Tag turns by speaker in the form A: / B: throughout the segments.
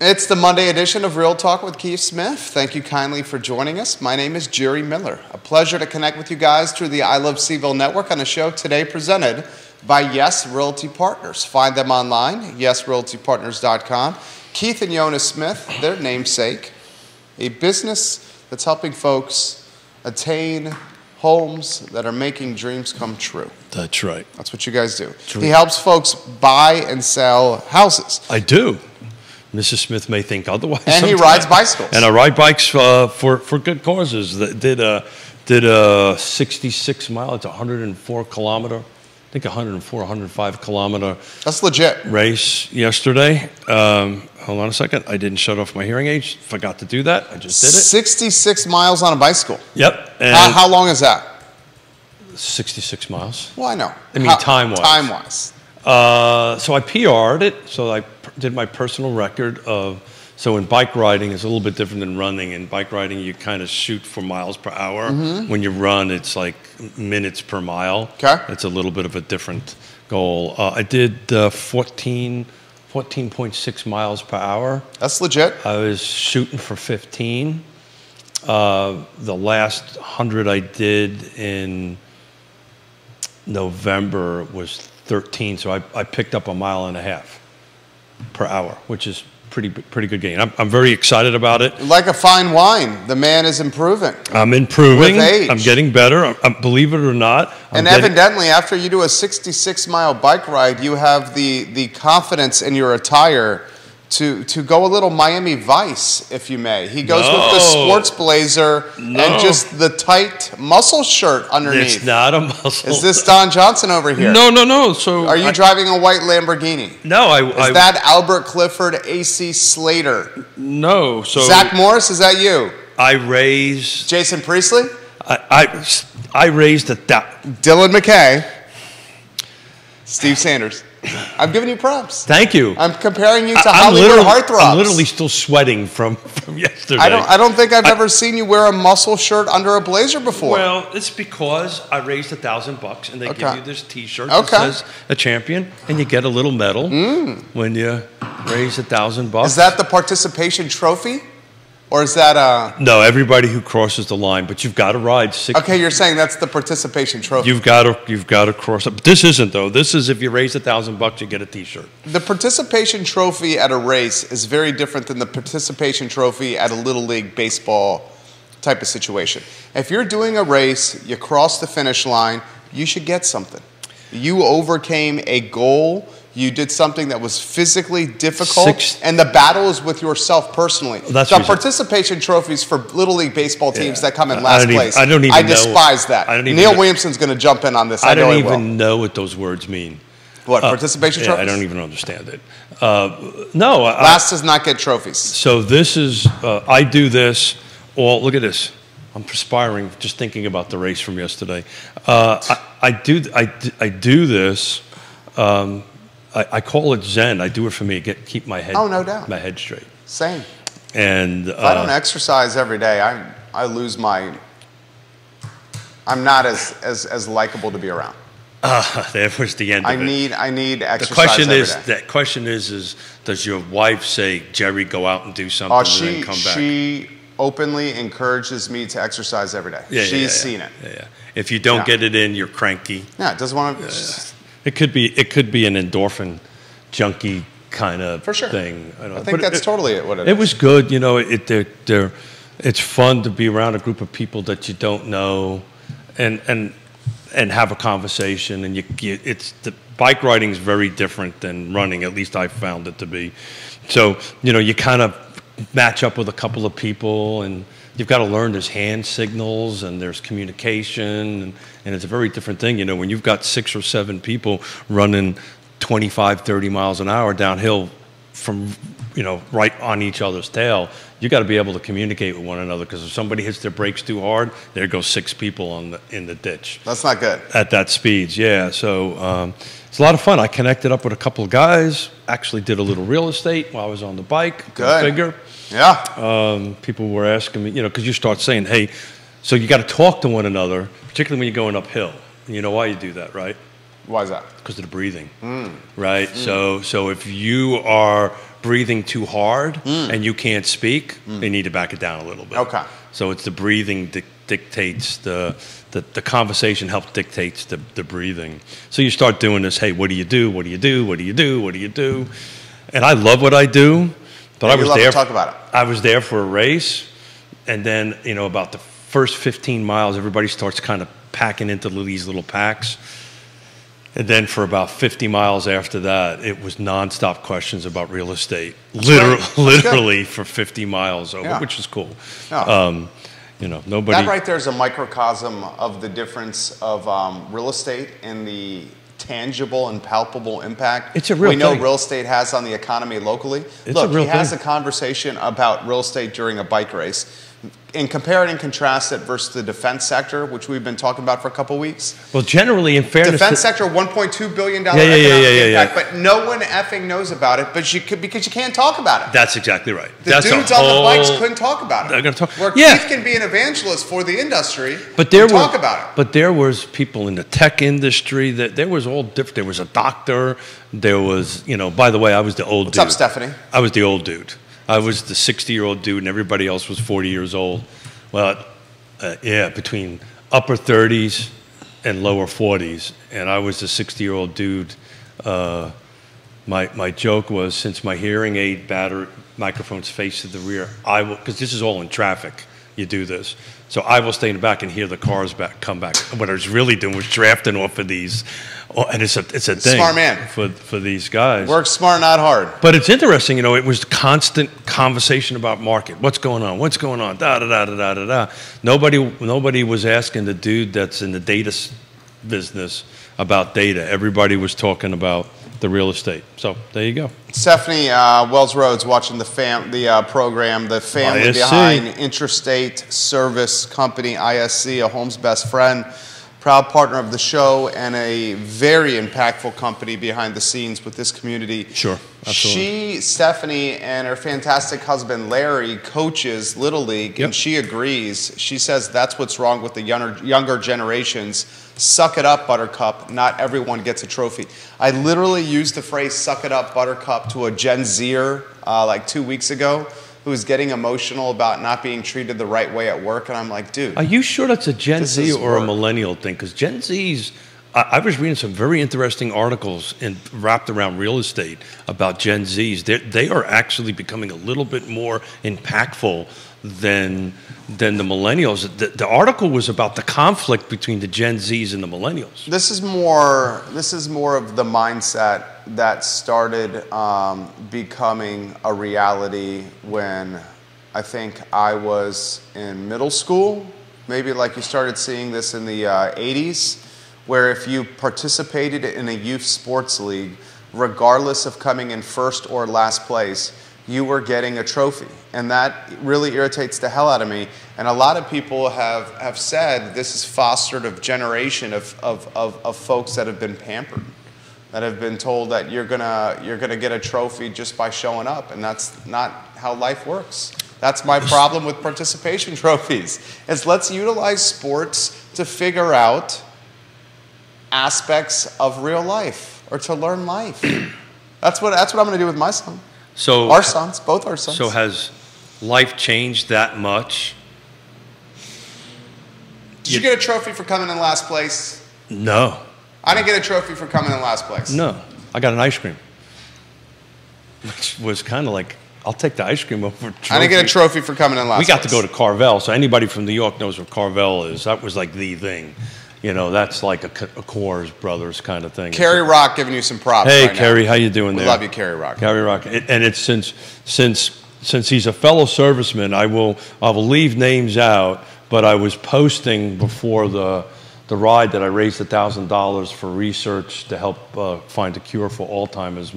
A: It's the Monday edition of Real Talk with Keith Smith. Thank you kindly for joining us. My name is Jerry Miller. A pleasure to connect with you guys through the I Love CVille Network on a show today presented by Yes Realty Partners. Find them online, yesrealtypartners.com. Keith and Yonna Smith, their namesake, a business that's helping folks attain homes that are making dreams come true.
B: That's right.
A: That's what you guys do. He helps folks buy and sell houses.
B: I do. Mrs. Smith may think otherwise.
A: And he rides bicycles.
B: And I ride bikes for good causes. Did a 66 mile, it's 104 kilometer, I think 104, 105 kilometer.
A: That's legit.
B: Race yesterday. Hold on a second. I didn't shut off my hearing aids. Forgot to do that. I just did it.
A: 66 miles on a bicycle.
B: Yep. And
A: how long is that?
B: 66 miles.
A: Well, I know.
B: I mean, time-wise.
A: Time-wise.
B: So I PR'd it. So I did my personal record of. So in bike riding, it's a little bit different than running. In bike riding, you kind of shoot for miles per hour. Mm-hmm. When you run, it's like minutes per mile.
A: Okay.
B: It's a little bit of a different goal. I did 14.6 miles per hour.
A: That's legit.
B: I was shooting for 15. The last 100 I did in November was 13. So I picked up 1.5 miles per hour, which is pretty good gain. I'm very excited about it.
A: Like a fine wine, the man is improving.
B: I'm improving.
A: With age.
B: I'm getting better. Believe it or not.
A: Evidently, after you do a 66-mile bike ride, you have the confidence in your attire to go a little Miami Vice, if you may. He goes with the sports blazer and just the tight muscle shirt underneath.
B: It's not a muscle.
A: Is this Don Johnson over here?
B: No. So
A: are you driving a white Lamborghini?
B: No,
A: Is that Albert Clifford, AC Slater?
B: No. So
A: Zach Morris, is that you?
B: I raised
A: Jason Priestley?
B: I raised
A: Dylan McKay. Steve Sanders. I'm giving you props.
B: Thank you.
A: I'm comparing you to Hollywood heartthrobs.
B: I'm literally still sweating from yesterday.
A: I don't think I've ever seen you wear a muscle shirt under a blazer before.
B: Well, it's because I raised $1,000 and they give you this T-shirt that says a champion, and you get a little medal when you raise $1,000.
A: Is that the participation trophy? Or is that
B: No, everybody who crosses the line, but you've got to ride 6.
A: Okay, you're saying that's the participation trophy.
B: You've got to cross up. This isn't though. This is if you raise $1,000, you get a T-shirt.
A: The participation trophy at a race is very different than the participation trophy at a Little League baseball type of situation. If you're doing a race, you cross the finish line, you should get something. You overcame a goal. You did something that was physically difficult, and the battle is with yourself personally. The participation trophies for Little League baseball teams that come in last place. I despise that. Neil Williamson's going to jump in on this.
B: I don't even know what those words mean.
A: What, participation trophies?
B: I don't even understand it. No.
A: Last does not get trophies.
B: So this is, I do this, look at this. I'm perspiring just thinking about the race from yesterday. I do this. I call it Zen. I do it for me. Keep my head.
A: Oh, no doubt.
B: My head straight.
A: Same.
B: And
A: if I don't exercise every day, I lose my. I'm not as likable to be around.
B: There was the end of it.
A: I need exercise every day.
B: The question is does your wife say, Jerry, go out and do something and then come back?
A: She openly encourages me to exercise every day. She's seen it.
B: Yeah. If you don't get it in, you're cranky.
A: Yeah, it doesn't want to.
B: It could be an endorphin junkie kind of thing.
A: I think that's totally what it is.
B: It was good, you know. It's fun to be around a group of people that you don't know, and have a conversation. And the bike riding is very different than running. At least I found it to be. So you kind of match up with a couple of people, and you've got to learn there's hand signals and there's communication, and it's a very different thing. When you've got 6 or 7 people running 25, 30 miles an hour downhill from, right on each other's tail, you got to be able to communicate with one another, because if somebody hits their brakes too hard, there goes 6 people in the ditch.
A: That's not good.
B: At that speed, yeah. So it's a lot of fun. I connected up with a couple of guys, actually did a little real estate while I was on the bike.
A: Good.
B: Figure.
A: Yeah.
B: People were asking me, because you start saying, hey, so you got to talk to one another, particularly when you're going uphill. And you know why you do that, right?
A: Why is that?
B: Because of the breathing, right? So if you are breathing too hard and you can't speak, they need to back it down a little bit.
A: Okay.
B: So it's the breathing dictates the conversation helps dictates the breathing. So you start doing this. Hey, what do you do? What do you do? What do you do? What do you do? And I love what I do, but I was there.
A: Talk about it.
B: I was there for a race, and then about the first 15 miles, everybody starts kind of packing into these little packs. And then for about 50 miles after that, it was nonstop questions about real estate, literally for 50 miles over, which is cool.
A: Yeah.
B: Nobody.
A: That right there is a microcosm of the difference of real estate and the tangible and palpable impact
B: it's a real
A: we know
B: thing.
A: real estate has on the economy locally. Look, he has a conversation about real estate during a bike race. And compare it and contrast it versus the defense sector, which we've been talking about for a couple of weeks.
B: Well, generally, in fairness,
A: defense sector, $1.2 billion economic impact, but no one effing knows about it. But because you can't talk about it.
B: That's exactly right.
A: The dudes on the bikes couldn't talk about it.
B: They're going to talk.
A: Where Keith can be an evangelist for the industry,
B: but talk about it. But there was people in the tech industry that there was all different. There was a doctor. There was, By the way, I was the old dude.
A: What's up, Stephanie?
B: I was the old dude. I was the 60-year-old dude, and everybody else was 40 years old. Well, between upper 30s and lower 40s, and I was the 60-year-old dude. My joke was, since my hearing aid battery microphone's face to the rear, because this is all in traffic. You do this, so I will stay in the back and hear the cars come back. What I was really doing was drafting off of these. And it's a thing.
A: Smart man.
B: For these guys.
A: Work smart, not hard.
B: But it's interesting, it was constant conversation about market. What's going on? What's going on? Da, da, da, da, da, da. Nobody was asking the dude that's in the data business about data. Everybody was talking about the real estate. So there you go.
A: Stephanie Wells Rhodes watching the program, the family
B: ISC.
A: behind Intrastate Service Company, ISC, a home's best friend. Proud partner of the show and a very impactful company behind the scenes with this community.
B: Sure, absolutely.
A: Stephanie, and her fantastic husband, Larry, coaches Little League, and she agrees. She says that's what's wrong with the younger generations. Suck it up, Buttercup. Not everyone gets a trophy. I literally used the phrase suck it up, Buttercup, to a Gen Zer like 2 weeks ago, who was getting emotional about not being treated the right way at work. And I'm like, dude.
B: Are you sure that's a Gen Z or a millennial thing? Because Gen Zs, I was reading some very interesting articles wrapped around real estate about Gen Zs. They are actually becoming a little bit more impactful than the millennials. The article was about the conflict between the Gen Zs and the millennials.
A: This is more of the mindset that started becoming a reality when I think I was in middle school. Maybe like you started seeing this in the 80s, where if you participated in a youth sports league, regardless of coming in first or last place, you were getting a trophy. And that really irritates the hell out of me. And a lot of people have said this has fostered a generation of folks that have been pampered, that have been told that you're gonna get a trophy just by showing up, and that's not how life works. That's my problem with participation trophies. Is let's utilize sports to figure out aspects of real life or to learn life. That's what I'm going to do with my son.
B: So
A: our sons, both our sons.
B: So has life changed that much?
A: Did you get a trophy for coming in last place?
B: No.
A: I didn't get a trophy for coming in last place.
B: No. I got an ice cream, which was kind of like, I'll take the ice cream over trophy.
A: I didn't get a trophy for coming in last place.
B: We got to go to Carvel, so anybody from New York knows what Carvel is. That was like the thing. That's like a Coors Brothers kind of thing.
A: Kerry Rock giving you some props.
B: Hey,
A: right
B: Kerry,
A: now.
B: how you doing there?
A: We love you, Kerry Rock.
B: Kerry Rock, and it's since he's a fellow serviceman, I will leave names out, but I was posting before the ride that I raised $1,000 for research to help find a cure for Alzheimer's.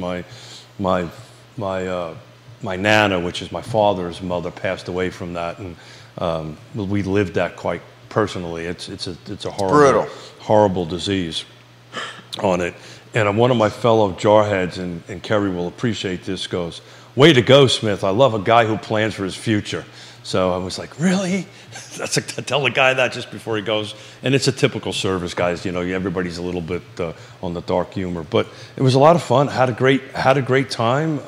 B: My Nana, which is my father's mother, passed away from that, and we lived that quite personally. It's a horrible disease on it. And one of my fellow jarheads, and Kerry will appreciate this, goes, "Way to go, Smith. I love a guy who plans for his future." So I was like, really? That's tell the guy that just before he goes. And it's a typical service, guys. You know, everybody's a little bit on the dark humor, but it was a lot of fun. Had a great time.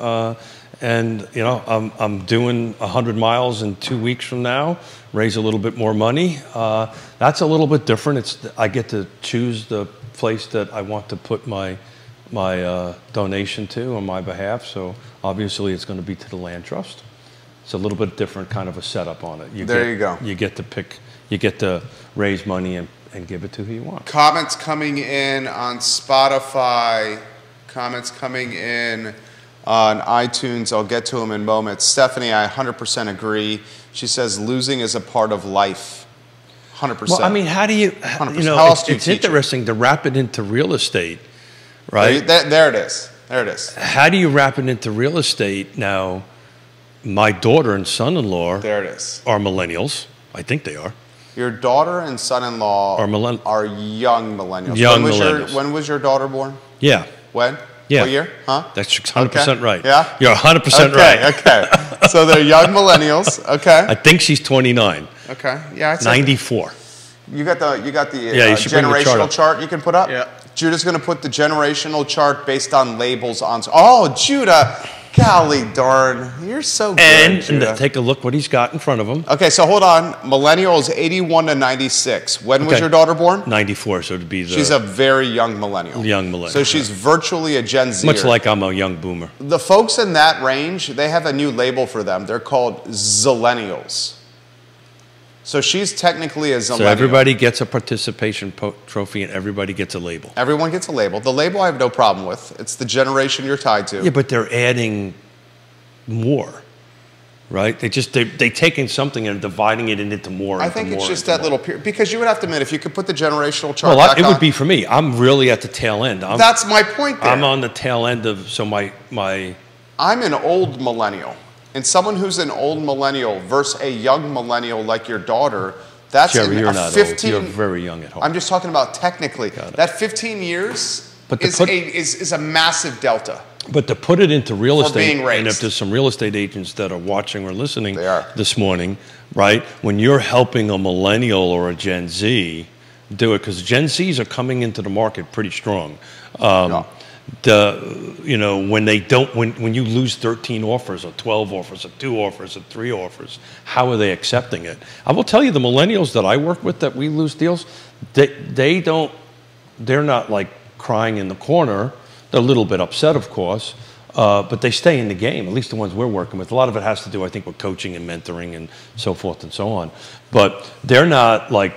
B: And you know, I'm doing 100 miles in 2 weeks from now. Raise a little bit more money. That's a little bit different. I get to choose the place that I want to put my donation to on my behalf. So obviously, it's going to be to the land trust. It's a little bit different kind of a setup on it. You go. You get to pick. You get to raise money and give it to who you want.
A: Comments coming in on Spotify. Comments coming in on iTunes. I'll get to them in moments. Stephanie, I 100% agree. She says losing is a part of life. 100%.
B: Well, I mean, how do you?
A: 100%.
B: You know,
A: how else do you
B: it's interesting to wrap it into real estate, right?
A: There it is. There it is.
B: How do you wrap it into real estate now? My daughter and son-in-law
A: there it is.
B: Are millennials. I think they are.
A: Your daughter and son-in-law are young millennials. When was your daughter born?
B: Yeah.
A: When?
B: Yeah.
A: What year? Huh?
B: That's 100% right.
A: Yeah?
B: You're 100% right.
A: Okay. So they're young millennials. Okay.
B: I think she's 29.
A: Okay. Yeah. I'd say
B: 94.
A: You got the
B: you
A: generational chart you can put up?
B: Yeah.
A: Judah's going to put the generational chart based on labels on. Oh, Judah. Golly darn. You're so good,
B: and take a look what he's got in front of him.
A: Okay, so hold on. Millennials 81 to 96. When was your daughter born?
B: 94, so it'd be
A: She's a very young millennial.
B: Young millennial.
A: So she's virtually a Gen Z.
B: Much like I'm a young boomer.
A: The folks in that range, they have a new label for them. They're called Zillennials. So she's technically a Zillennial.
B: So everybody gets a participation trophy and everybody gets a label.
A: Everyone gets a label. The label I have no problem with. It's the generation you're tied to.
B: Yeah, but they're adding more, right? They taking something and dividing it into more.
A: I think it's just that little period. Because you would have to admit, if you could put the generational chart back
B: it would be for me. I'm really at the tail end.
A: That's my point there.
B: I'm on the tail end of, so my
A: I'm an old millennial. And someone who's an old millennial versus a young millennial like your daughter, that's
B: Jerry, you're not
A: 15,
B: old. You're very young at heart.
A: I'm just talking about technically. That 15 years is a massive delta.
B: But to put it into real estate,
A: being raised.
B: And if there's some real estate agents that are watching or listening this morning, right? When you're helping a millennial or a Gen Z do it, because Gen Zs are coming into the market pretty strong. When you lose 13 offers or 12 offers or 2 offers or 3 offers, how are they accepting it? I will tell you, the millennials that I work with that we lose deals, they're not like crying in the corner. They're a little bit upset, of course, but they stay in the game, at least the ones we're working with. A lot of it has to do, I think, with coaching and mentoring and so forth and so on. But they're not like,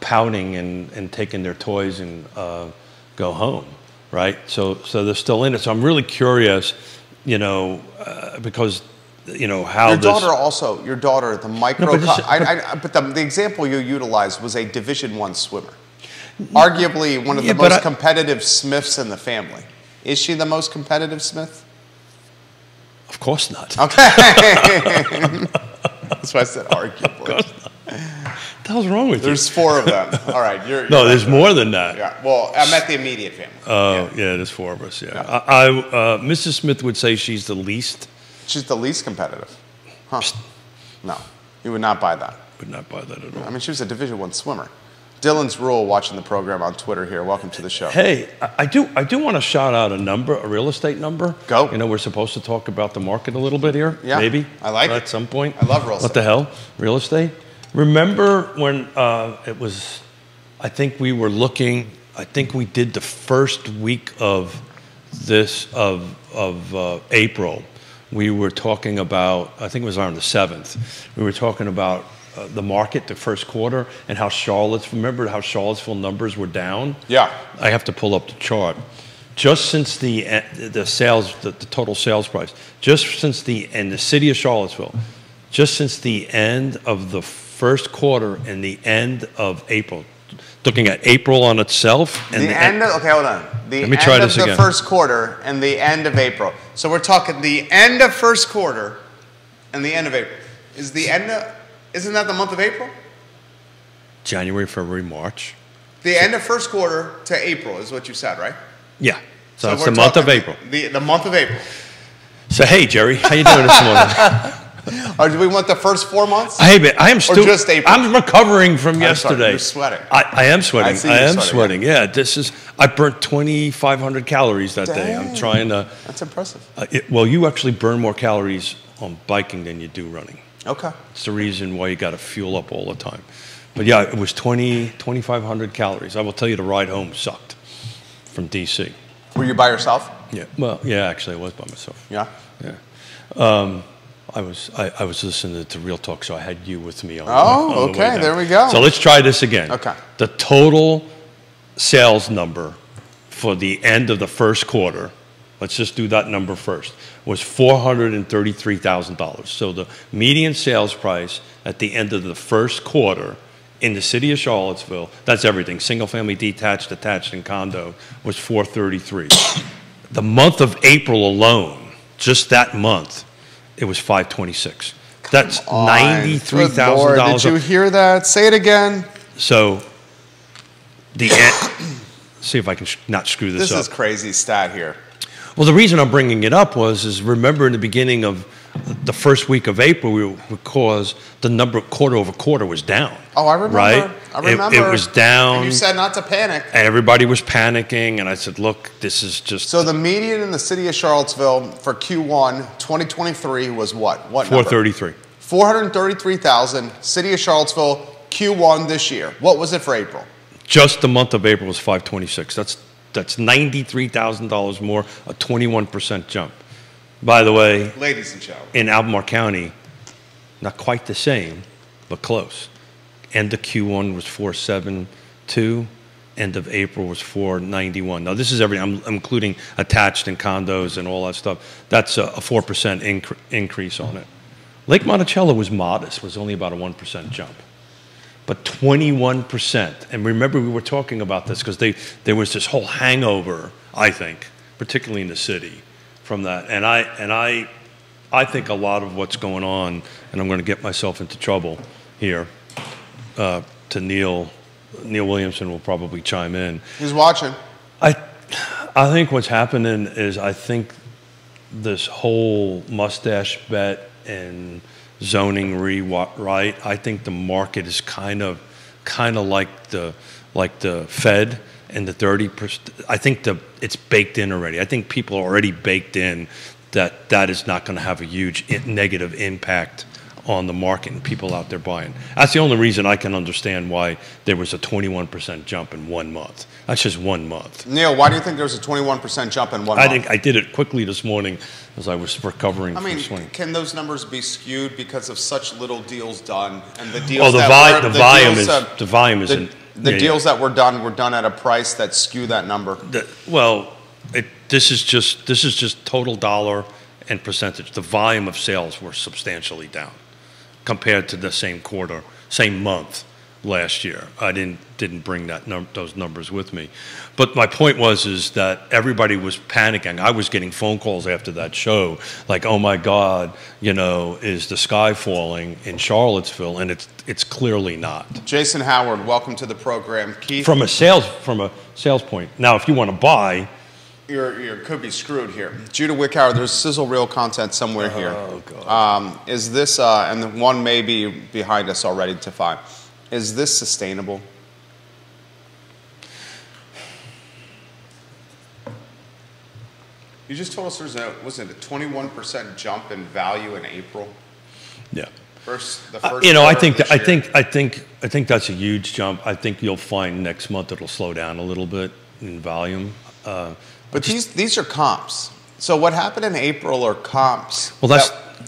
B: pouting and taking their toys and go home. Right, so they're still in it. So I'm really curious, because how
A: your daughter, the micro. But the example you utilized was a Division I swimmer, arguably one of the most competitive Smiths in the family. Is she the most competitive Smith?
B: Of course not.
A: Okay, that's why I said arguably. Of course not.
B: What the hell's wrong with you?
A: There's 4 of them. All right.
B: No, there's more than that.
A: Yeah. Well, I'm at the immediate family.
B: Oh, yeah, there's 4 of us, yeah. Mrs. Smith would say she's the least.
A: She's the least competitive. Huh. No, you would not buy that.
B: Would not buy that at all.
A: I mean, she was a Division I swimmer. Dylan's Rule watching the program on Twitter here. Welcome to the show.
B: Hey, I do want to shout out a real estate number.
A: Go.
B: We're supposed to talk about the market a little bit here.
A: Yeah.
B: Maybe.
A: I like it.
B: At some point.
A: I love real estate.
B: What the hell? Real estate? Remember when it was, I think we did the first week of April. We were talking about, I think it was on the 7th, we were talking about the market, the first quarter, and how remember how Charlottesville numbers were down?
A: Yeah.
B: I have to pull up the chart. Just since the total sales price, in the city of Charlottesville, just since the end of the first quarter and the end of April, looking at April on itself. And
A: okay, hold on.
B: Let me try this again.
A: The first quarter and the end of April. So we're talking the end of first quarter and the end of April. Isn't that the month of April?
B: January, February, March.
A: The end of first quarter to April is what you said, right?
B: Yeah. So it's the month of April.
A: The month of April.
B: So hey, Jerry, how you doing this morning?
A: Or do we want the first 4 months?
B: Hey, man, I am still.
A: just April?
B: I'm recovering from yesterday.
A: You're sweating.
B: I am sweating.
A: I am
B: sweating. Yeah, this is. I burnt 2,500 calories that day. I'm trying to.
A: That's impressive.
B: Well, you actually burn more calories on biking than you do running.
A: Okay.
B: It's the reason why you got to fuel up all the time. But yeah, it was 2,500 calories. I will tell you, the ride home sucked from DC.
A: Were you by yourself?
B: Yeah. Well, yeah, actually, I was by myself.
A: Yeah.
B: Yeah. I was listening to Real Talk, so I had you with me on.
A: Oh, okay. There we go.
B: So let's try this again.
A: Okay.
B: The total sales number for the end of the first quarter, let's just do that number first, was $433,000. So the median sales price at the end of the first quarter in the city of Charlottesville, that's everything, single family, detached, attached, and condo, was $433,000. The month of April alone, just that month, it was $526,000. That's $93,000.
A: Did you hear that? Say it again.
B: So the see if I can not screw this up.
A: This is crazy stat here.
B: Well, the reason I'm bringing it up is remember in the beginning of the first week of April, because the number quarter over quarter was down.
A: Oh, I remember.
B: Right?
A: I remember.
B: It was down.
A: And you said not to panic.
B: And everybody was panicking, and I said, look, this is just...
A: So the median in the city of Charlottesville for Q1 2023 was what? What number?
B: 433.
A: 433,000, city of Charlottesville, Q1 this year. What was it for April?
B: Just the month of April was 526. That's $93,000 more, a 21% jump. By the way,
A: ladies and gentlemen,
B: in Albemarle County, not quite the same, but close. End of Q1 was 472. End of April was 491. Now this is everything. I'm including attached and condos and all that stuff. That's a 4% increase on it. Lake Monticello was modest. Was only about a 1% jump. But 21%. And remember, we were talking about this because there was this whole hangover, I think, particularly in the city, from that. And I think a lot of what's going on, and I'm going to get myself into trouble here, to Neil Williamson will probably chime in.
A: He's watching.
B: I think what's happening is I think this whole mustache bet and zoning rewrite, I think the market is kind of like the Fed and the 30%. I think it's baked in already. I think people are already baked in that is not going to have a huge negative impact on the market and people out there buying. That's the only reason I can understand why there was a 21% jump in 1 month. That's just 1 month.
A: Neil, why do you think there was a 21% jump in 1 month?
B: I think I did it quickly this morning as I was recovering from swing.
A: Can those numbers be skewed because of such little deals done and the deals?
B: Oh, the volume is
A: the deals that were done at a price that skew that number.
B: This is just total dollar and percentage. The volume of sales were substantially down compared to the same quarter, same month last year. I didn't bring those numbers with me. But my point is that everybody was panicking. I was getting phone calls after that show, like, oh my God, is the sky falling in Charlottesville? And it's clearly not.
A: Jason Howard, welcome to the program. Keith,
B: from a sales point. Now, if you want to buy,
A: you could be screwed here. Judah Wickhauer, there's sizzle reel content somewhere here.
B: Oh God.
A: Is this and the one may be behind us already to find. Is this sustainable? You just told us there's a 21% jump in value in April.
B: Yeah.
A: I
B: think that's a huge jump. I think you'll find next month it'll slow down a little bit in volume.
A: But these are comps. So what happened in April are comps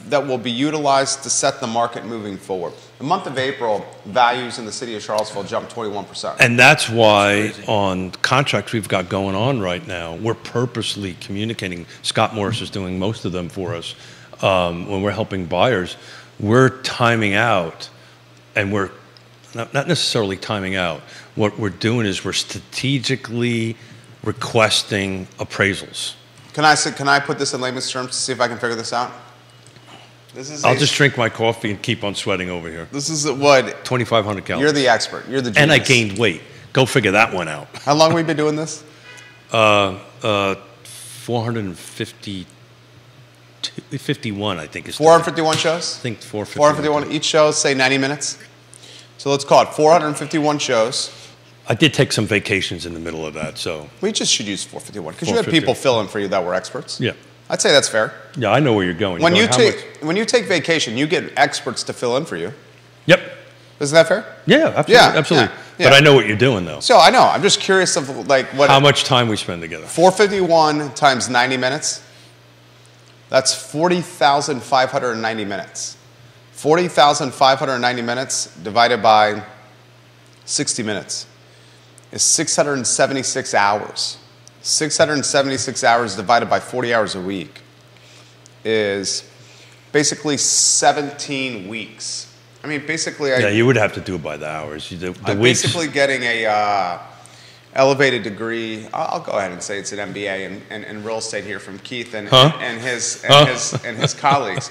A: that will be utilized to set the market moving forward. The month of April, values in the city of Charlottesville jumped 21%.
B: And that's why on contracts we've got going on right now, we're purposely communicating. Scott Morris is doing most of them for us. When we're helping buyers, we're timing out, and we're not necessarily timing out. What we're doing is we're strategically requesting appraisals.
A: Can I put this in layman's terms to see if I can figure this out?
B: I'll just drink my coffee and keep on sweating over here.
A: This is what?
B: 2,500 calories.
A: You're the expert. You're the genius.
B: And I gained weight. Go figure that one out.
A: How long have we been doing this?
B: 452 451, I think. Is
A: 451 shows?
B: I think 451.
A: 451. Each show, say 90 minutes. So let's call it 451 shows.
B: I did take some vacations in the middle of that, so.
A: We just should use 451 because you had people fill in for you that were experts.
B: Yeah.
A: I'd say that's fair.
B: Yeah, I know where you're going.
A: When you take vacation, you get experts to fill in for you.
B: Yep.
A: Isn't that fair?
B: Yeah, absolutely.
A: Yeah,
B: absolutely.
A: yeah.
B: But I know what you're doing, though.
A: So I know. I'm just curious of like what.
B: How much time we spend together?
A: 451 times 90 minutes. That's 40,590 minutes. 40,590 minutes divided by 60 minutes is 676 hours. 676 hours divided by 40 hours a week is basically 17 weeks. I mean, basically,
B: yeah, you would have to do it by the hours.
A: I'm basically getting a elevated degree. I'll go ahead and say it's an MBA in real estate here from Keith and his colleagues.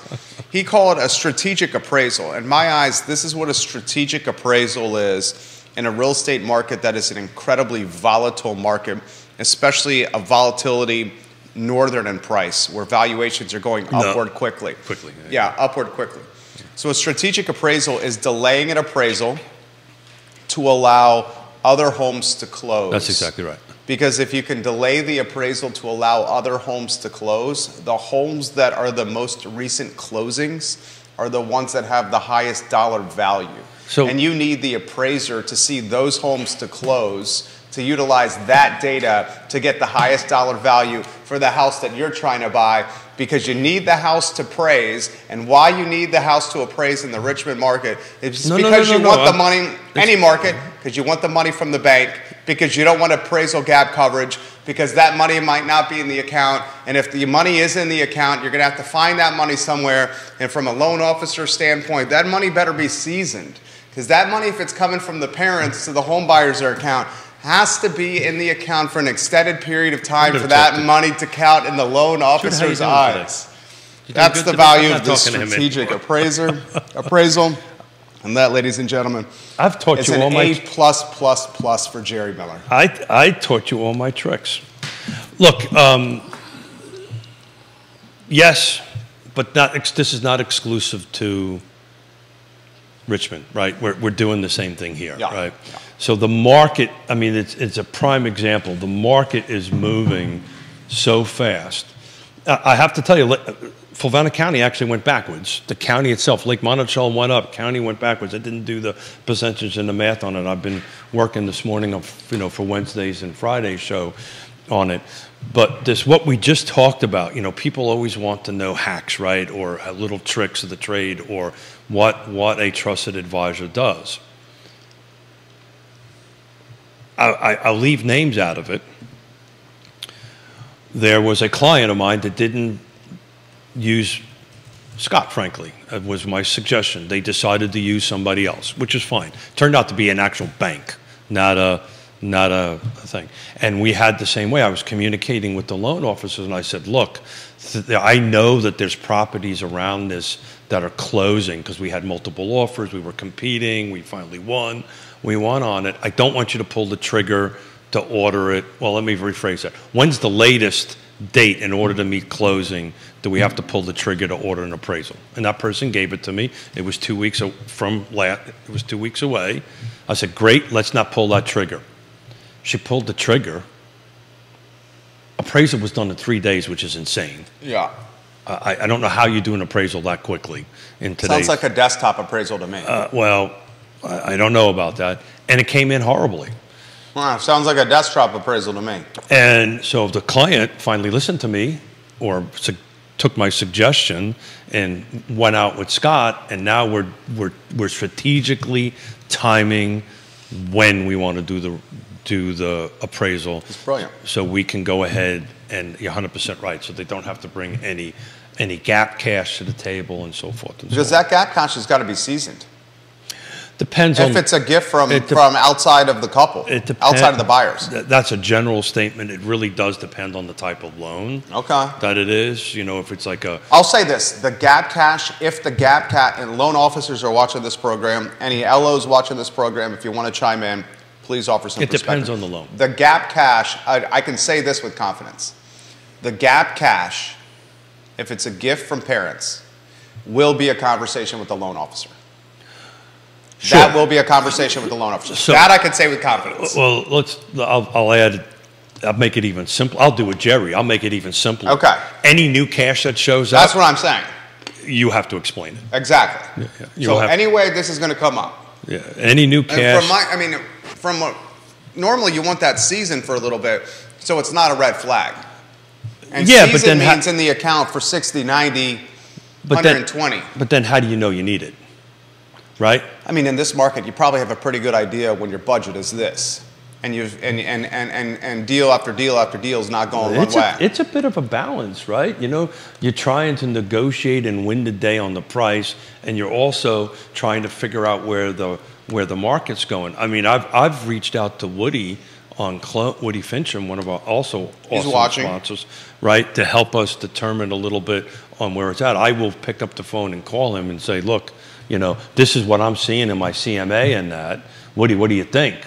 A: He called it a strategic appraisal. In my eyes, this is what a strategic appraisal is in a real estate market that is an incredibly volatile market, especially a volatility northern in price, where valuations are going upward quickly. Yeah, upward quickly. So a strategic appraisal is delaying an appraisal to allow other homes to close.
B: That's exactly right.
A: Because if you can delay the appraisal to allow other homes to close, the homes that are the most recent closings are the ones that have the highest dollar value. And you need the appraiser to see those homes to close, to utilize that data to get the highest dollar value for the house that you're trying to buy, because you need the house to appraise. And why you need the house to appraise in the Richmond market is because you want the money, any market, because you want the money from the bank, because you don't want appraisal gap coverage, because that money might not be in the account. And if the money is in the account, you're going to have to find that money somewhere. And from a loan officer standpoint, that money better be seasoned, because that money, if it's coming from the parents to the home buyer's account, has to be in the account for an extended period of time for that money to count in the loan officer's eyes. That's the value of this strategic appraisal. And that, ladies and gentlemen,
B: I've taught
A: is
B: you
A: an
B: all my
A: A+++ for Jerry Miller.
B: I taught you all my tricks. Look, yes, but this is not exclusive to Richmond, right? We're doing the same thing here, right? Yeah. So the market, I mean, it's a prime example. The market is moving so fast. I have to tell you, Fulvana County actually went backwards. The county itself, Lake Monticello went up, county went backwards. I didn't do the percentage and the math on it. I've been working this morning, for Wednesdays and Fridays show on it. But what we just talked about, people always want to know hacks, right? Or little tricks of the trade, or what a trusted advisor does. I'll leave names out of it. There was a client of mine that didn't use Scott, frankly. It was my suggestion. They decided to use somebody else, which is fine. Turned out to be an actual bank, not a thing. And we had the same way. I was communicating with the loan officers, and I said, look, I know that there's properties around this that are closing because we had multiple offers. We were competing. We finally won. We won on it. I don't want you to pull the trigger to order it. Well, let me rephrase that. When's the latest date in order to meet closing do we have to pull the trigger to order an appraisal? And that person gave it to me. It was 2 weeks it was 2 weeks away. I said, great, let's not pull that trigger. She pulled the trigger. Appraisal was done in 3 days, which is insane.
A: Yeah.
B: I don't know how you do an appraisal that quickly in today's.
A: Sounds like a desktop appraisal to me.
B: Well, I don't know about that. And it came in horribly.
A: Wow, sounds like a desktop appraisal to me.
B: And so the client finally listened to me, or took my suggestion and went out with Scott, and now we're strategically timing when we want to do the appraisal.
A: It's brilliant.
B: So we can go ahead, and you're 100% right, so they don't have to bring any gap cash to the table and so forth.
A: Because that gap cash has got to be seasoned.
B: Depends
A: if it's a gift from outside of the couple, outside of the buyers.
B: That's a general statement. It really does depend on the type of loan that it is. If it's like
A: I'll say this, the gap cash, if the gap cash, and loan officers are watching this program, any LOs watching this program, if you want to chime in, please offer some perspective.
B: It depends on the loan.
A: The gap cash, I can say this with confidence. The gap cash if it's a gift from parents, will be a conversation with the loan officer.
B: Sure.
A: That will be a conversation with the loan officer.
B: So,
A: that I can say with confidence.
B: Well, I'll add, I'll make it even simpler. I'll do it, Jerry. I'll make it even simpler.
A: Okay.
B: Any new cash that shows up.
A: That's what I'm saying.
B: You have to explain it.
A: Exactly.
B: Yeah.
A: So anyway, this is going to come up.
B: Yeah. Any new cash.
A: Normally you want that season for a little bit, so it's not a red flag. And
B: yeah,
A: season
B: but then
A: means in the account for 60, 90, 120.
B: But then how do you know you need it? Right?
A: I mean, in this market, you probably have a pretty good idea when your budget is this. And deal after deal after deal is not going one way.
B: It's a bit of a balance, right? You know, you're trying to negotiate and win the day on the price, and you're also trying to figure out where the market's going. I mean, I've reached out to Woody Woody Fincham, one of our also awesome sponsors, right, to help us determine a little bit on where it's at. I will pick up the phone and call him and say, look, you know, this is what I'm seeing in my CMA and that. Woody, what do you think?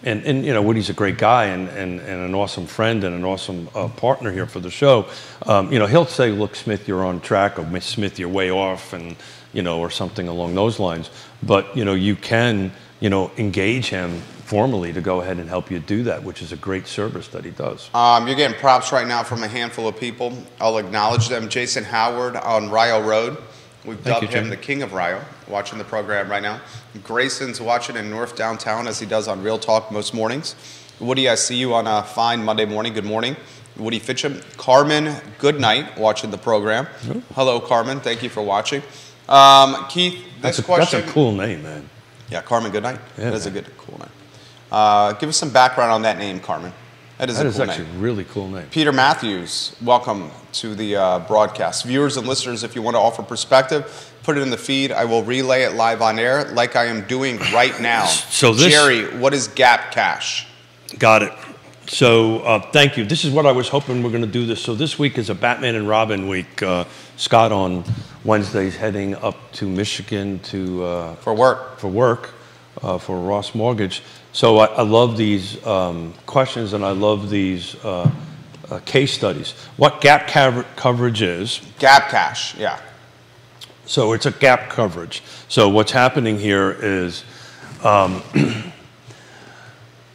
B: And you know, Woody's a great guy and an awesome friend and an awesome partner here for the show. You know, he'll say, look, Smith, you're on track, or Smith, you're way off, and, you know, or something along those lines. But, you know, you can, you know, engage him formally to go ahead and help you do that, which is a great service that he does.
A: You're getting props right now from a handful of people. I'll acknowledge them. Jason Howard on Rio Road. We've dubbed him the King of Rio, watching the program right now. Grayson's watching in North Downtown, as he does on Real Talk most mornings. Woody, I see you on a fine Monday morning. Good morning. Woody Fincham. Carmen, good night, watching the program. Hello, Carmen. Thank you for watching. Keith, this question.
B: That's a cool name, man.
A: Yeah, Carmen, good night.
B: Yeah,
A: that is a good, cool name. Give us some background on that name, Carmen. That is
B: actually a really cool name.
A: Peter Matthews, welcome to the broadcast. Viewers and listeners, if you want to offer perspective, put it in the feed. I will relay it live on air like I am doing right now. Jerry, what is gap cash?
B: Got it. So thank you. This is what I was hoping we're going to do this. So this week is a Batman and Robin week. Scott on Wednesdays heading up to Michigan to
A: for work.
B: For Ross Mortgage. So I love these questions, and I love these case studies. What gap coverage is?
A: Gap cash, yeah.
B: So it's a gap coverage. So what's happening here is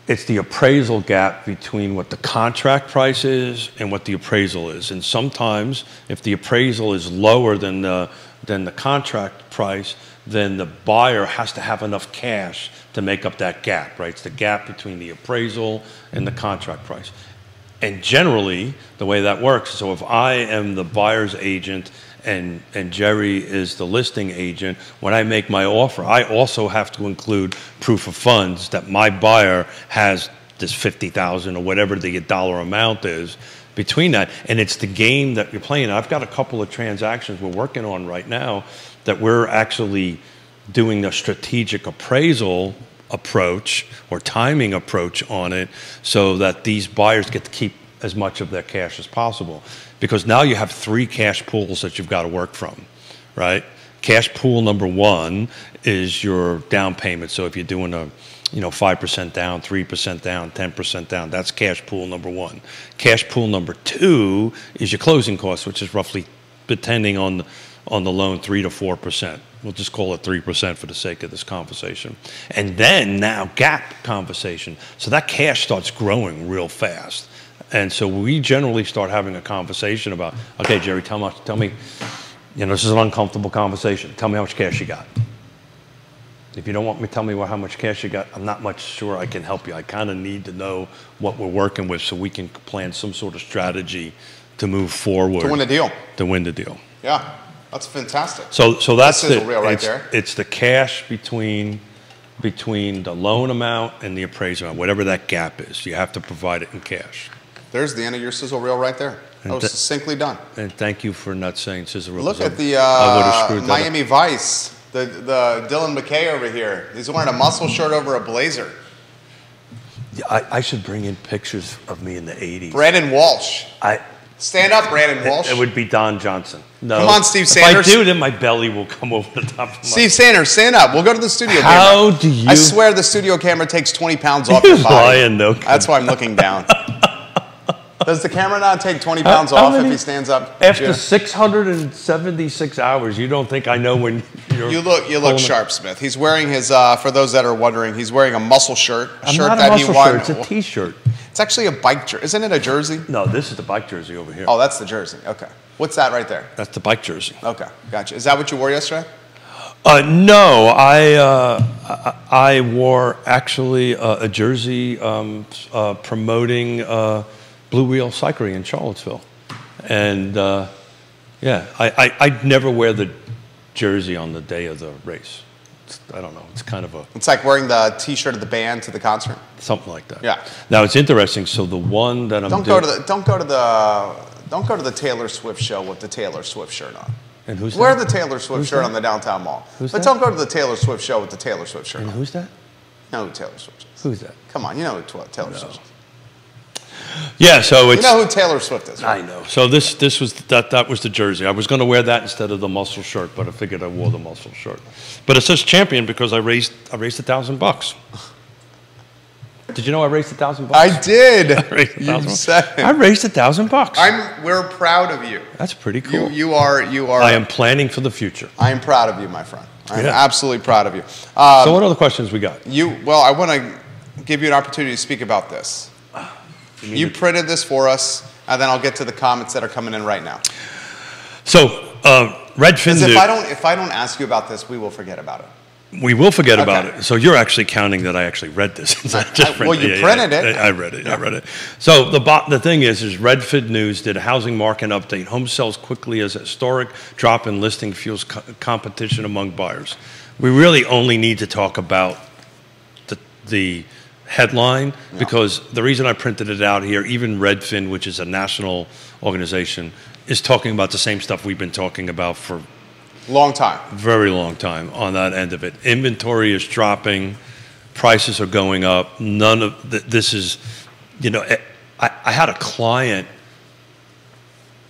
B: it's the appraisal gap between what the contract price is and what the appraisal is. And sometimes if the appraisal is lower than the contract price, then the buyer has to have enough cash to make up that gap, right? It's the gap between the appraisal and the contract price. And generally, the way that works, so if I am the buyer's agent and Jerry is the listing agent, when I make my offer, I also have to include proof of funds that my buyer has this $50,000 or whatever the dollar amount is between that. And it's the game that you're playing. I've got a couple of transactions we're working on right now that we're actually doing a strategic appraisal approach or timing approach on it so that these buyers get to keep as much of their cash as possible. Because now you have 3 cash pools that you've got to work from, right? Cash pool number 1 is your down payment. So if you're doing a 5% down, 3% down, 10% down, that's cash pool number 1. Cash pool number 2 is your closing costs, which is roughly, depending on the loan, 3 to 4%. We'll just call it 3% for the sake of this conversation. And then now gap conversation. So that cash starts growing real fast. And so we generally start having a conversation about, okay, Jerry, tell me, this is an uncomfortable conversation. Tell me how much cash you got. If you don't want me to tell me how much cash you got, I'm not much sure I can help you. I kind of need to know what we're working with so we can plan some sort of strategy to move forward.
A: To win the deal.
B: To win the deal.
A: Yeah, that's fantastic.
B: So that's
A: the real right there.
B: It's the cash between the loan amount and the appraisal amount, whatever that gap is. You have to provide it in cash.
A: There's the end of your sizzle reel right there. That was succinctly done.
B: And thank you for not saying sizzle reel.
A: Look at the Miami Vice, the Dylan McKay over here. He's wearing a muscle shirt over a blazer.
B: I should bring in pictures of me in the 80s.
A: Brandon Walsh. Stand up, Brandon Walsh.
B: It would be Don Johnson. No.
A: Come on, Steve Sanders.
B: If I do, then my belly will come over the top of my...
A: Steve Sanders, stand up. We'll go to the studio camera.
B: How do you...
A: I swear the studio camera takes 20 pounds off your body.
B: Lying, no.
A: That's why I'm looking down. Does the camera not take 20 pounds off if he stands up?
B: After 676 hours, you don't think I know when you're...
A: You look sharp, Smith. He's wearing his, for those that are wondering, he's wearing a muscle shirt.
B: I'm not a muscle shirt, it's a T-shirt.
A: It's actually a bike jersey. Isn't it a jersey?
B: No, this is the bike jersey over here.
A: Oh, that's the jersey. Okay. What's that right there?
B: That's the bike jersey.
A: Okay, gotcha. Is that what you wore yesterday?
B: No, I wore actually a jersey promoting Blue Wheel Cycling in Charlottesville, and yeah, I'd never wear the jersey on the day of the race. I don't know. It's kind of a.
A: It's like wearing the T-shirt of the band to the concert.
B: Something like that.
A: Yeah.
B: Now it's interesting. So the one that I'm
A: don't go to the Taylor Swift show with the Taylor Swift shirt on.
B: And who's
A: Wear
B: that?
A: the Taylor Swift shirt on the downtown mall.
B: Who's
A: but
B: that?
A: don't go to the Taylor Swift show with the Taylor Swift shirt
B: And
A: on.
B: who's that?
A: You know who Taylor Swift is.
B: Who's that?
A: Come on, you know who Taylor Swift is.
B: Yeah, so it's.
A: You know who Taylor Swift is, right?
B: I know. So this was that was the jersey. I was going to wear that instead of the muscle shirt, but I figured I wore the muscle shirt. But it says champion because I raised $1,000. Did you know I raised $1,000?
A: I did.
B: I raised $1,000. I raised $1,000.
A: We're proud of you.
B: That's pretty cool.
A: You are.
B: I am planning for the future.
A: I am proud of you, my friend. I'm absolutely proud of you.
B: So what other questions we got?
A: Well, I want to give you an opportunity to speak about this. You printed this for us, and then I'll get to the comments that are coming in right now.
B: So Redfin.
A: If I don't ask you about this, we will forget about it.
B: We will forget about it. So you're actually counting that I actually read this.
A: Well, you printed it.
B: I read it. I read it. So the thing is Redfin News did a housing market update. Home sells quickly as a historic drop in listing fuels competition among buyers. We really only need to talk about the headline because the reason I printed it out here, even Redfin, which is a national organization, is talking about the same stuff we've been talking about for
A: long time.
B: Very long time on that end of it. Inventory is dropping. Prices are going up. None of this is, I had a client.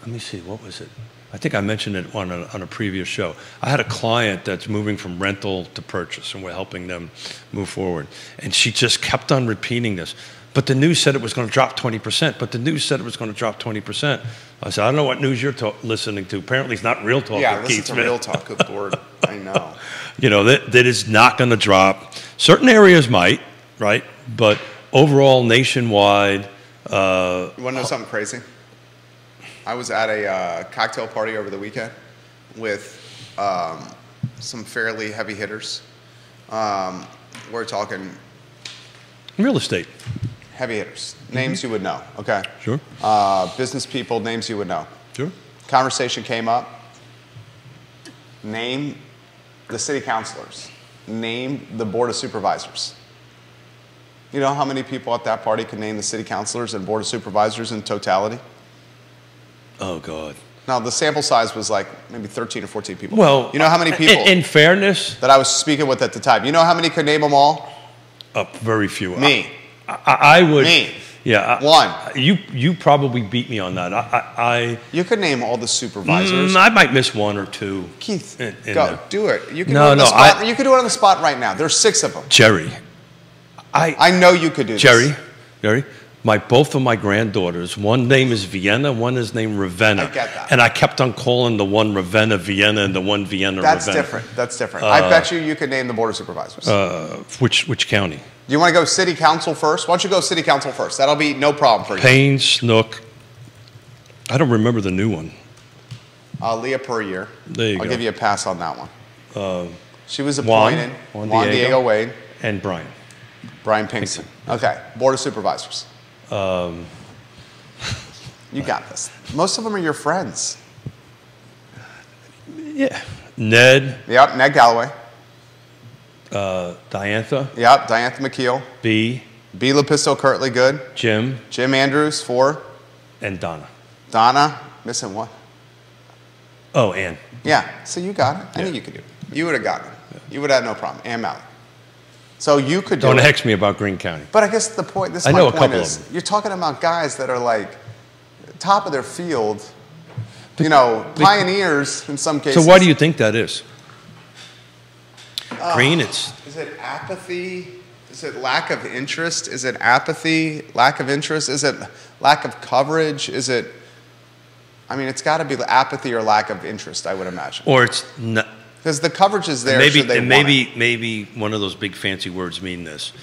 B: Let me see, what was it? I think I mentioned it on a previous show. I had a client that's moving from rental to purchase, and we're helping them move forward. And she just kept on repeating this. But the news said it was going to drop 20%. But the news said it was going to drop 20%. I said, I don't know what news you're listening to. Apparently, it's not Real Talk.
A: Yeah, listen to Real Talk. Good Lord. I know.
B: That is not going to drop. Certain areas might, right? But overall, nationwide.
A: You want to know something crazy? I was at a cocktail party over the weekend with some fairly heavy hitters. We're talking
B: real estate.
A: Heavy hitters. Names you would know, okay?
B: Sure.
A: Business people, names you would know.
B: Sure.
A: Conversation came up. Name the city councilors. Name the board of supervisors. You know how many people at that party can name the city councilors and board of supervisors in totality?
B: Oh, God.
A: Now, the sample size was like maybe 13 or 14 people.
B: Well,
A: you know how many people?
B: In fairness.
A: That I was speaking with at the time. You know how many could name them all?
B: Very few.
A: Me.
B: I would.
A: Me.
B: Yeah.
A: One.
B: You probably beat me on that.
A: You could name all the supervisors.
B: I might miss one or two.
A: Keith, go. Do it. You can
B: do it on the spot.
A: You can do it on the spot right now. There's 6 of them.
B: Jerry.
A: I know you could do this.
B: Jerry. Both of my granddaughters, one name is Vienna, one is named Ravenna.
A: I get that.
B: And I kept on calling the one Ravenna Vienna and the one Vienna
A: That's
B: Ravenna.
A: That's different. I bet you could name the board of supervisors.
B: Which county?
A: You want to go city council first? Why don't you go city council first? That'll be no problem for you.
B: Payne, Snook. I don't remember the new one.
A: Leah Perrier.
B: There you go.
A: I'll give you a pass on that one. She was appointed.
B: Juan
A: Diego Wade.
B: And Brian.
A: Brian Pinkston. Okay. Board of supervisors. You got this. Most of them are your friends.
B: Yeah. Ned.
A: Yep, Ned Galloway.
B: Diantha.
A: Yep, Diantha McKeel.
B: B.
A: Lapisto Kirtley, good.
B: Jim.
A: Jim Andrews, 4.
B: And Donna.
A: Donna, missing one.
B: Oh, Ann.
A: Yeah, so you got it. I think you could do it. You would have gotten it. Yeah. You would have had no problem. Ann Malley. So you could do it.
B: Don't hex me about Greene County.
A: But I guess the point,
B: I know a couple of them.
A: You're talking about guys that are like top of their field, pioneers in some cases.
B: So why do you think that is? Greene,
A: Is it apathy, Is it lack of interest? Is it apathy? Lack of interest? Is it lack of coverage? Is it? I mean, it's got to be apathy or lack of interest, I would imagine.
B: Or it's not.
A: Because the coverage is there.
B: Maybe one of those big fancy words mean this.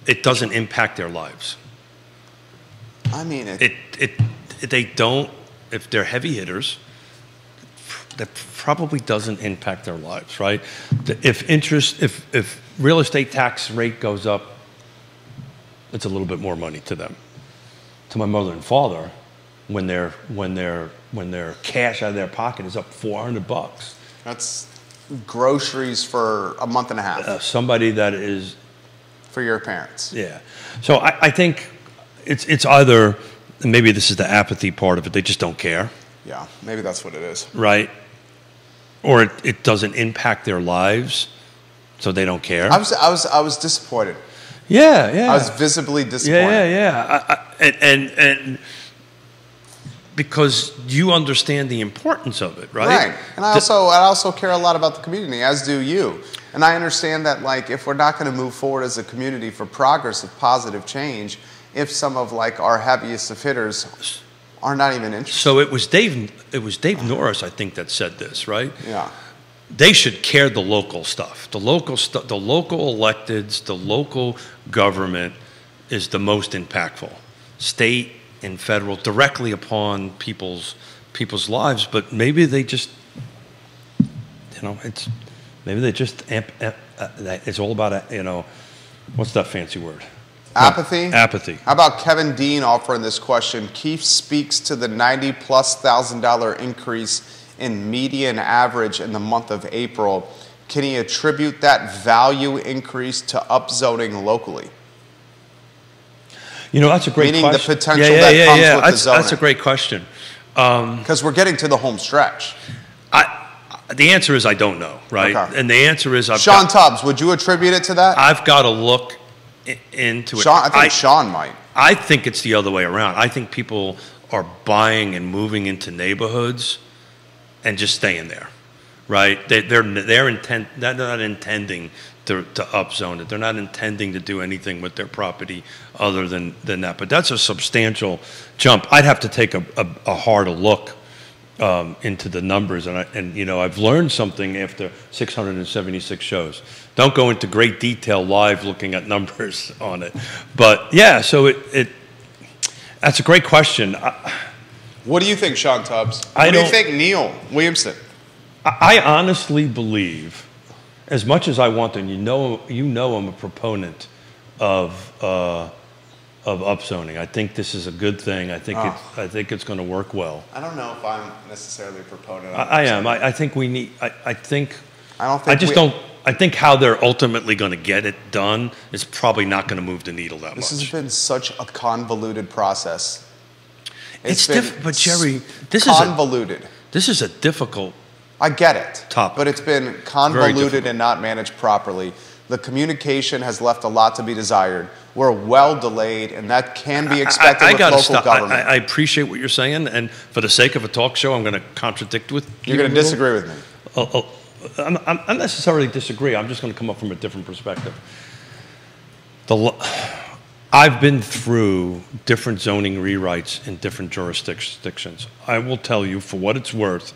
B: It doesn't impact their lives.
A: I mean,
B: they don't. If they're heavy hitters, that probably doesn't impact their lives, right? If real estate tax rate goes up, it's a little bit more money to them. To my mother and father, when their cash out of their pocket is up $400.
A: That's groceries for a month and a half.
B: Somebody that is
A: for your parents.
B: Yeah. So I think it's either, maybe this is the apathy part of it, they just don't care.
A: Yeah, maybe that's what it is.
B: Right. Or it doesn't impact their lives, so they don't care.
A: I was disappointed.
B: Yeah.
A: I was visibly disappointed.
B: Yeah. And because you understand the importance of it, right?
A: Right. And I also care a lot about the community, as do you. And I understand that, like, if we're not going to move forward as a community for progress of positive change, if some of, like, our heaviest of hitters are not even interested.
B: So it was Dave Norris, I think, that said this, right?
A: Yeah.
B: They should care the local stuff. The local electeds, the local government is the most impactful. State and federal, directly upon people's lives, but maybe they just, it's all about, what's that fancy word?
A: Apathy?
B: Apathy.
A: How about Kevin Dean offering this question? Keith speaks to the $90,000+ increase in median average in the month of April. Can he attribute that value increase to upzoning locally?
B: That's a great question.
A: Meaning the potential that comes with the zoning.
B: That's a great question.
A: Because we're getting to the home stretch.
B: The answer is I don't know, right?
A: Okay.
B: And the answer is
A: Sean Tubbs, would you attribute it to that?
B: I've got to look into it.
A: I think Sean might.
B: I think it's the other way around. I think people are buying and moving into neighborhoods and just staying there, right? They're not intending to upzone it. They're not intending to do anything with their property other than that. But that's a substantial jump. I'd have to take a harder look into the numbers, and I've learned something after 676 shows. Don't go into great detail live looking at numbers on it, but yeah. So that's a great question.
A: What do you think, Sean Tubbs? What do you think, Neil Williamson?
B: I honestly believe, as much as I want to, and I'm a proponent of upzoning. I think this is a good thing. I think it's going to work well.
A: I don't know if I'm necessarily a proponent.
B: I am. I think we need. I think how they're ultimately going to get it done is probably not going to move the needle that much.
A: This has been such a convoluted process.
B: It's difficult, but Jerry, this is a difficult.
A: I get it,
B: topic.
A: But it's been convoluted and not managed properly. The communication has left a lot to be desired. We're well delayed, and that can be expected with local government.
B: I appreciate what you're saying, and for the sake of a talk show, I'm going to contradict with you.
A: You're going to disagree with me.
B: I'm necessarily disagree. I'm just going to come up from a different perspective. I've been through different zoning rewrites in different jurisdictions. I will tell you, for what it's worth,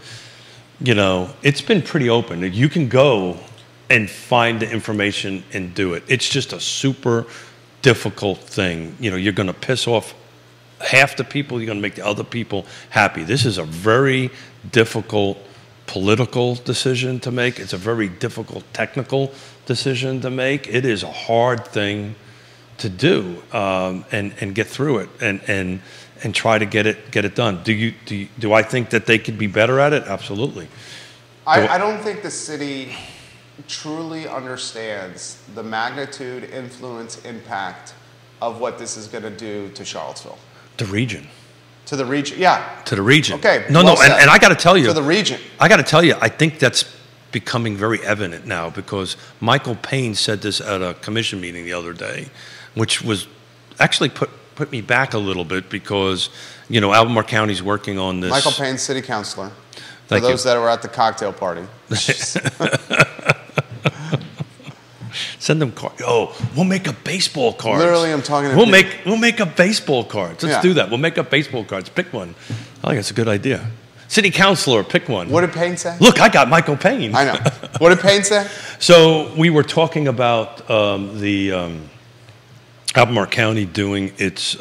B: it's been pretty open. You can go and find the information and do it. It's just a super difficult thing. You're going to piss off half the people. You're going to make the other people happy. This is a very difficult political decision to make. It's a very difficult technical decision to make. It is a hard thing to do and get through it and try to get it done. Do I think that they could be better at it? Absolutely.
A: I don't think the city truly understands the magnitude, influence, impact of what this is going to do to Charlottesville.
B: The region.
A: To the region, yeah.
B: To the region.
A: Okay.
B: No, and I got to tell you.
A: To the region.
B: I got to tell you, I think that's becoming very evident now, because Michael Payne said this at a commission meeting the other day, which was actually put me back a little bit, because Albemarle County's working on this.
A: Michael Payne, city councilor. For those that were at the cocktail party.
B: Send them cards. Oh, we'll make up baseball cards.
A: Literally, I'm talking to
B: We'll make up baseball cards. Let's do that. We'll make up baseball cards. Pick one. I think that's a good idea. City councilor, pick one.
A: What did Payne say?
B: Look, I got Michael Payne.
A: I know. What did Payne say?
B: So we were talking about Albemarle County doing its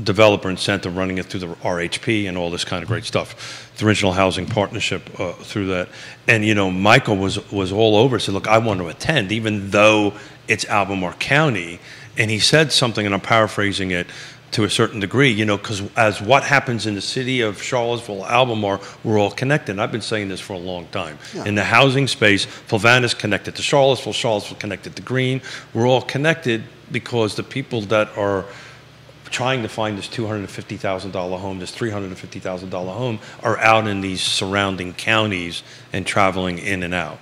B: developer incentive, running it through the RHP and all this kind of great stuff, the Regional Housing Partnership through that. And, you know, Michael was all over, said, look, I want to attend, even though it's Albemarle County. And he said something, and I'm paraphrasing it to a certain degree, you know, because as what happens in the city of Charlottesville, Albemarle, we're all connected. And I've been saying this for a long time. Yeah. In the housing space, Fluvanna's connected to Charlottesville, Charlottesville connected to Greene. We're all connected because the people that are trying to find this $250,000 home, this $350,000 home, are out in these surrounding counties and traveling in and out.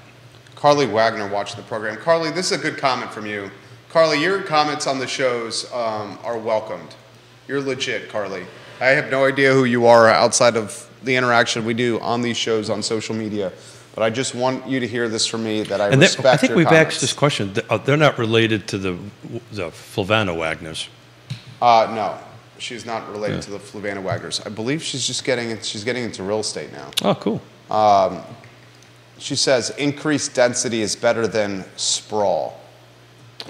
A: Carly Wagner watched the program. Carly, this is a good comment from you. Carly, your comments on the shows are welcomed. You're legit, Carly. I have no idea who you are outside of the interaction we do on these shows on social media, but I just want you to hear this from me, that I respect your
B: I think we've
A: comments.
B: asked this question. They're not related to the Fluvanna Wagners.
A: No, she's not related to the Fluvanna Wagners. I believe she's just getting into real estate now.
B: Oh, cool.
A: She says increased density is better than sprawl.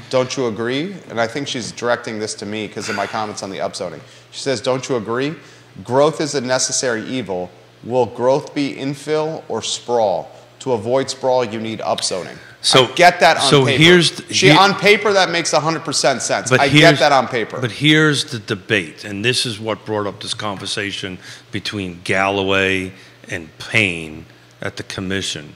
A: Don't you agree? And I think she's directing this to me because of my comments on the upzoning. She says, don't you agree? Growth is a necessary evil. Will growth be infill or sprawl? To avoid sprawl, you need upzoning. So I get that on paper. On paper, that makes 100% sense. I get that on paper.
B: But here's the debate, and this is what brought up this conversation between Galloway and Payne at the commission.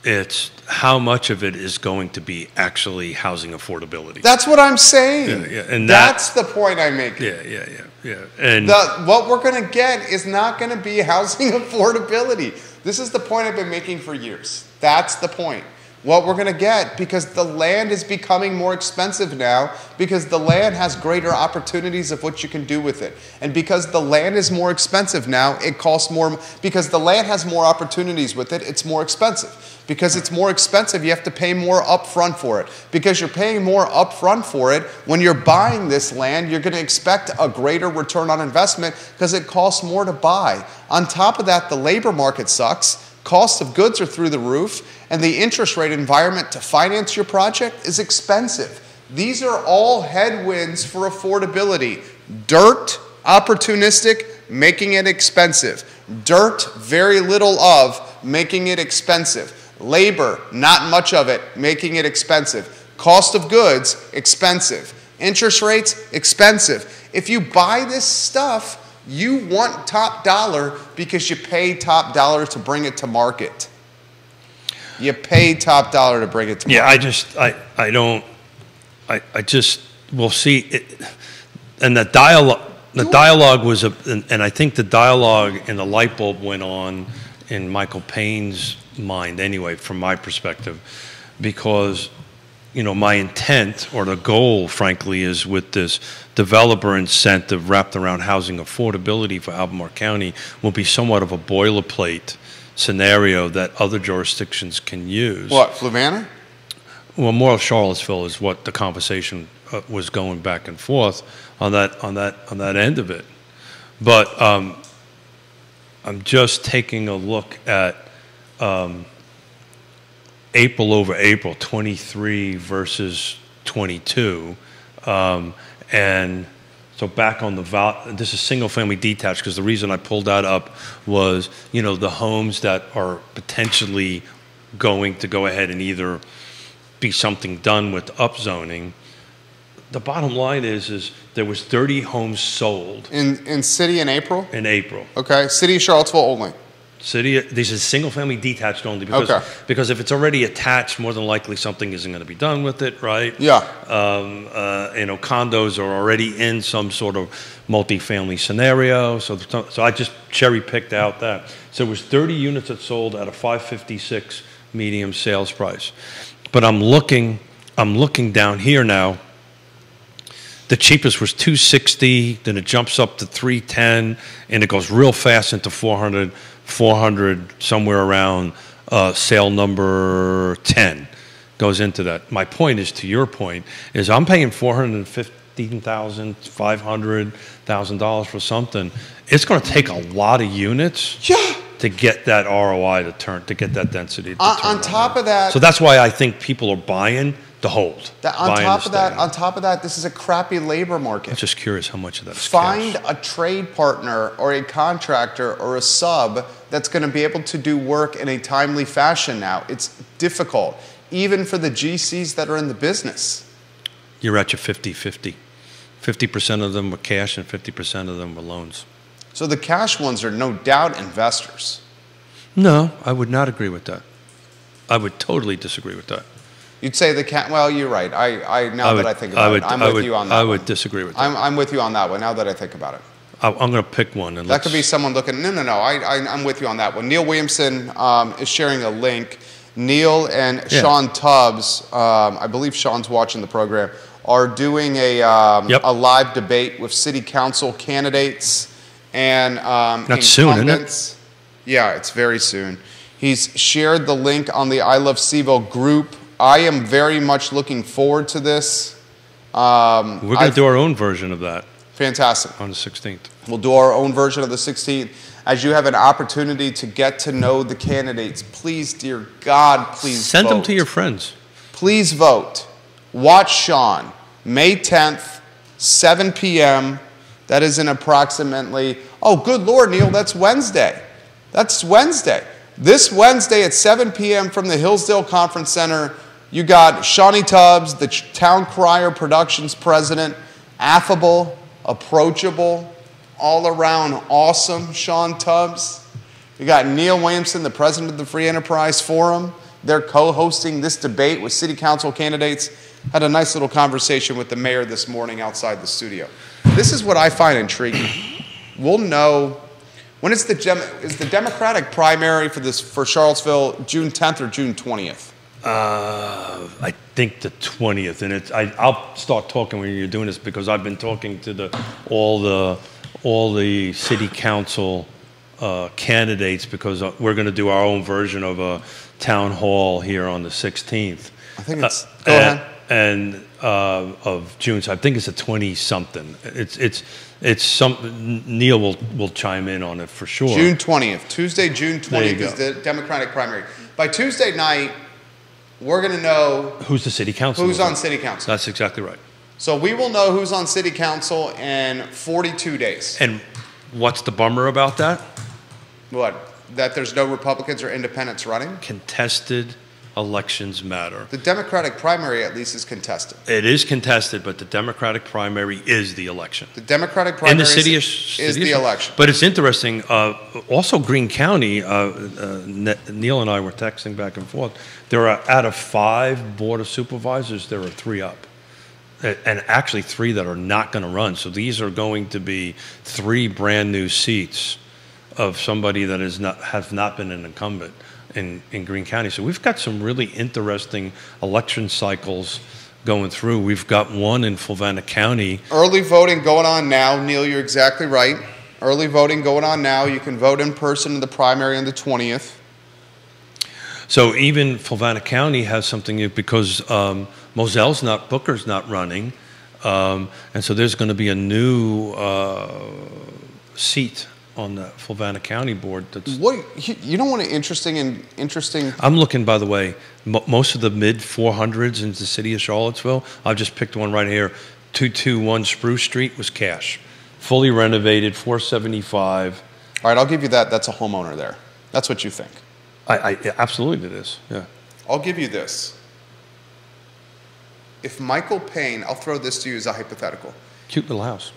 B: It's how much of it is going to be actually housing affordability.
A: That's what I'm saying.
B: Yeah, and
A: that's the point I'm making.
B: Yeah. And
A: what we're going to get is not going to be housing affordability. This is the point I've been making for years. That's the point. What we're going to get, because the land is becoming more expensive now, because the land has greater opportunities of what you can do with it. And because the land is more expensive now, it costs more. Because the land has more opportunities with it, it's more expensive. Because it's more expensive, you have to pay more upfront for it. Because you're paying more upfront for it, when you're buying this land, you're going to expect a greater return on investment because it costs more to buy. On top of that, the labor market sucks. Costs of goods are through the roof, and the interest rate environment to finance your project is expensive. These are all headwinds for affordability. Dirt, opportunistic, making it expensive. Dirt, very little of, making it expensive. Labor, not much of it, making it expensive. Cost of goods, expensive. Interest rates, expensive. If you buy this stuff, you want top dollar because you pay top dollar to bring it to market. You pay top dollar to bring it to market.
B: Yeah, I just, we'll see it. And the dialogue was, and I think the dialogue and the light bulb went on in Michael Payne's mind anyway, from my perspective, because, you know, my intent or the goal, frankly, is with this developer incentive wrapped around housing affordability for Albemarle County will be somewhat of a boilerplate scenario that other jurisdictions can use.
A: What, Fluvanna?
B: Well, more of Charlottesville is what the conversation was going back and forth on that end of it. But I'm just taking a look at April over April, 23 versus 22. And so back on this is single family detached, because the reason I pulled that up was, you know, the homes that are potentially going to go ahead and either be something done with upzoning. The bottom line is there was 30 homes sold.
A: In city in April?
B: In April.
A: Okay, city of Charlottesville only.
B: City, this is single family detached only because if it's already attached, more than likely something isn't going to be done with it, right?
A: Yeah.
B: You know, condos are already in some sort of multifamily scenario, so I just cherry picked out that. So it was 30 units that sold at a $556 medium sales price, but I'm looking down here now. The cheapest was $260, then it jumps up to $310, and it goes real fast into $400 somewhere around sale number 10. goes into that. My point is, to your point, is I'm paying $415,000, $500,000 for something. It's going to take a lot of units.
A: Yeah.
B: To get that ROI to get that density.
A: On top of that,
B: so that's why I think people are buying to hold.
A: On top of that, this is a crappy labor market.
B: I'm just curious how much of that is
A: Find
B: cash.
A: a trade partner or a contractor or a sub that's going to be able to do work in a timely fashion now. It's difficult, even for the GCs that are in the business.
B: You're at your 50-50. 50% of them were cash and 50% of them were loans.
A: So the cash ones are no doubt investors.
B: No, I would not agree with that. I would totally disagree with that.
A: You'd say well, you're right. Now that I think about it, I'm with you on that
B: I
A: one.
B: would disagree with that.
A: I'm with you on that one, now that I think about it.
B: I'm going to pick one. And
A: that could be someone looking, no, I'm with you on that one. Neil Williamson is sharing a link. Neil and Sean Tubbs, I believe Sean's watching the program, are doing a live debate with city council candidates and
B: That's soon, isn't it?
A: Yeah, it's very soon. He's shared the link on the I Love CVille group. I am very much looking forward to this.
B: We're going to do our own version of that.
A: Fantastic.
B: On the 16th.
A: We'll do our own version of the 16th. As you have an opportunity to get to know the candidates, please, dear God, please
B: Send
A: vote.
B: them to your friends.
A: Please vote. Watch Sean, May 10th, 7 p.m., that is in approximately, oh, good Lord, Neil, that's Wednesday. That's Wednesday. This Wednesday at 7 p.m. from the Hillsdale Conference Center, you got Shawnee Tubbs, the Town Crier Productions president, affable, approachable, all around awesome Sean Tubbs. You got Neil Williamson, the president of the Free Enterprise Forum. They're co-hosting this debate with city council candidates. Had a nice little conversation with the mayor this morning outside the studio. This is what I find intriguing. We'll know when is the Democratic primary for Charlottesville June 10th or June 20th?
B: I think the 20th, and I'll start talking when you're doing this because I've been talking to all the city council candidates because we're going to do our own version of a town hall here on the 16th.
A: I think it's go ahead.
B: And of June, so I think it's a 20-something. It's something. Neil will chime in on it for sure.
A: June 20th, Tuesday, June 20th is the Democratic primary. By Tuesday night, we're going to know
B: who's the city council.
A: Who's on city council?
B: That's exactly right.
A: So we will know who's on city council in 42 days.
B: And what's the bummer about that?
A: What? That there's no Republicans or independents running?
B: Contested elections matter.
A: The Democratic primary, at least, is contested.
B: It is contested, but the Democratic primary is the election.
A: The Democratic primary
B: in the city
A: is the election.
B: But it's interesting. Also, Greene County, Neil and I were texting back and forth. There are, out of 5 board of supervisors, there are 3 up. And actually 3 that are not going to run. So these are going to be 3 brand new seats of somebody that has not been an incumbent in Greene County. So we've got some really interesting election cycles going through. We've got one in Fluvanna County.
A: Early voting going on now. Neil, you're exactly right. Early voting going on now. You can vote in person in the primary on the 20th.
B: So even Fluvanna County has something because Booker's not running. And so there's going to be a new seat on the Fluvanna County board.
A: You don't want an interesting.
B: I'm looking, by the way, most of the mid 400s in the city of Charlottesville. I've just picked one right here. 221 Spruce Street was cash, fully renovated, 475.
A: All right, I'll give you that. That's a homeowner there. That's what you think.
B: I absolutely it is. Yeah.
A: I'll give you this. If Michael Payne, I'll throw this to you as a hypothetical.
B: Cute little house.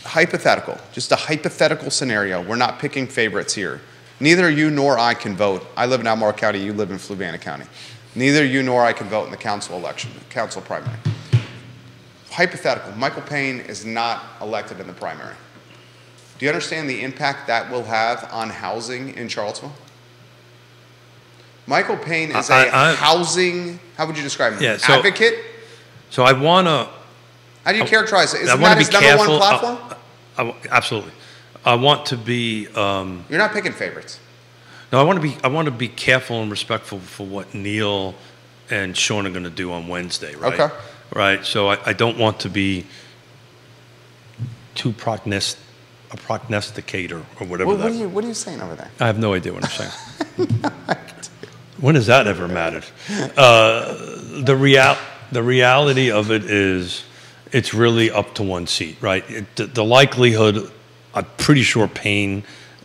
A: Hypothetical, just a hypothetical scenario. We're not picking favorites here. Neither you nor I can vote. I live in Albemarle County, you live in Fluvanna County. Neither you nor I can vote in the council election, council primary. Hypothetical, Michael Payne is not elected in the primary. Do you understand the impact that will have on housing in Charlottesville? Michael Payne is a housing, how would you describe him?
B: Yeah,
A: advocate?
B: So I want to...
A: How do you characterize it? Isn't that his number one platform?
B: Absolutely. I want to be...
A: You're not picking favorites.
B: No, I want to be careful and respectful for what Neil and Sean are going to do on Wednesday, right?
A: Okay.
B: Right. So I don't want to be too a prognosticator or whatever.
A: What are you saying over there?
B: I have no idea what I'm saying. When has that ever mattered? The reality of it is, it's really up to one seat, right? The likelihood, I'm pretty sure Payne.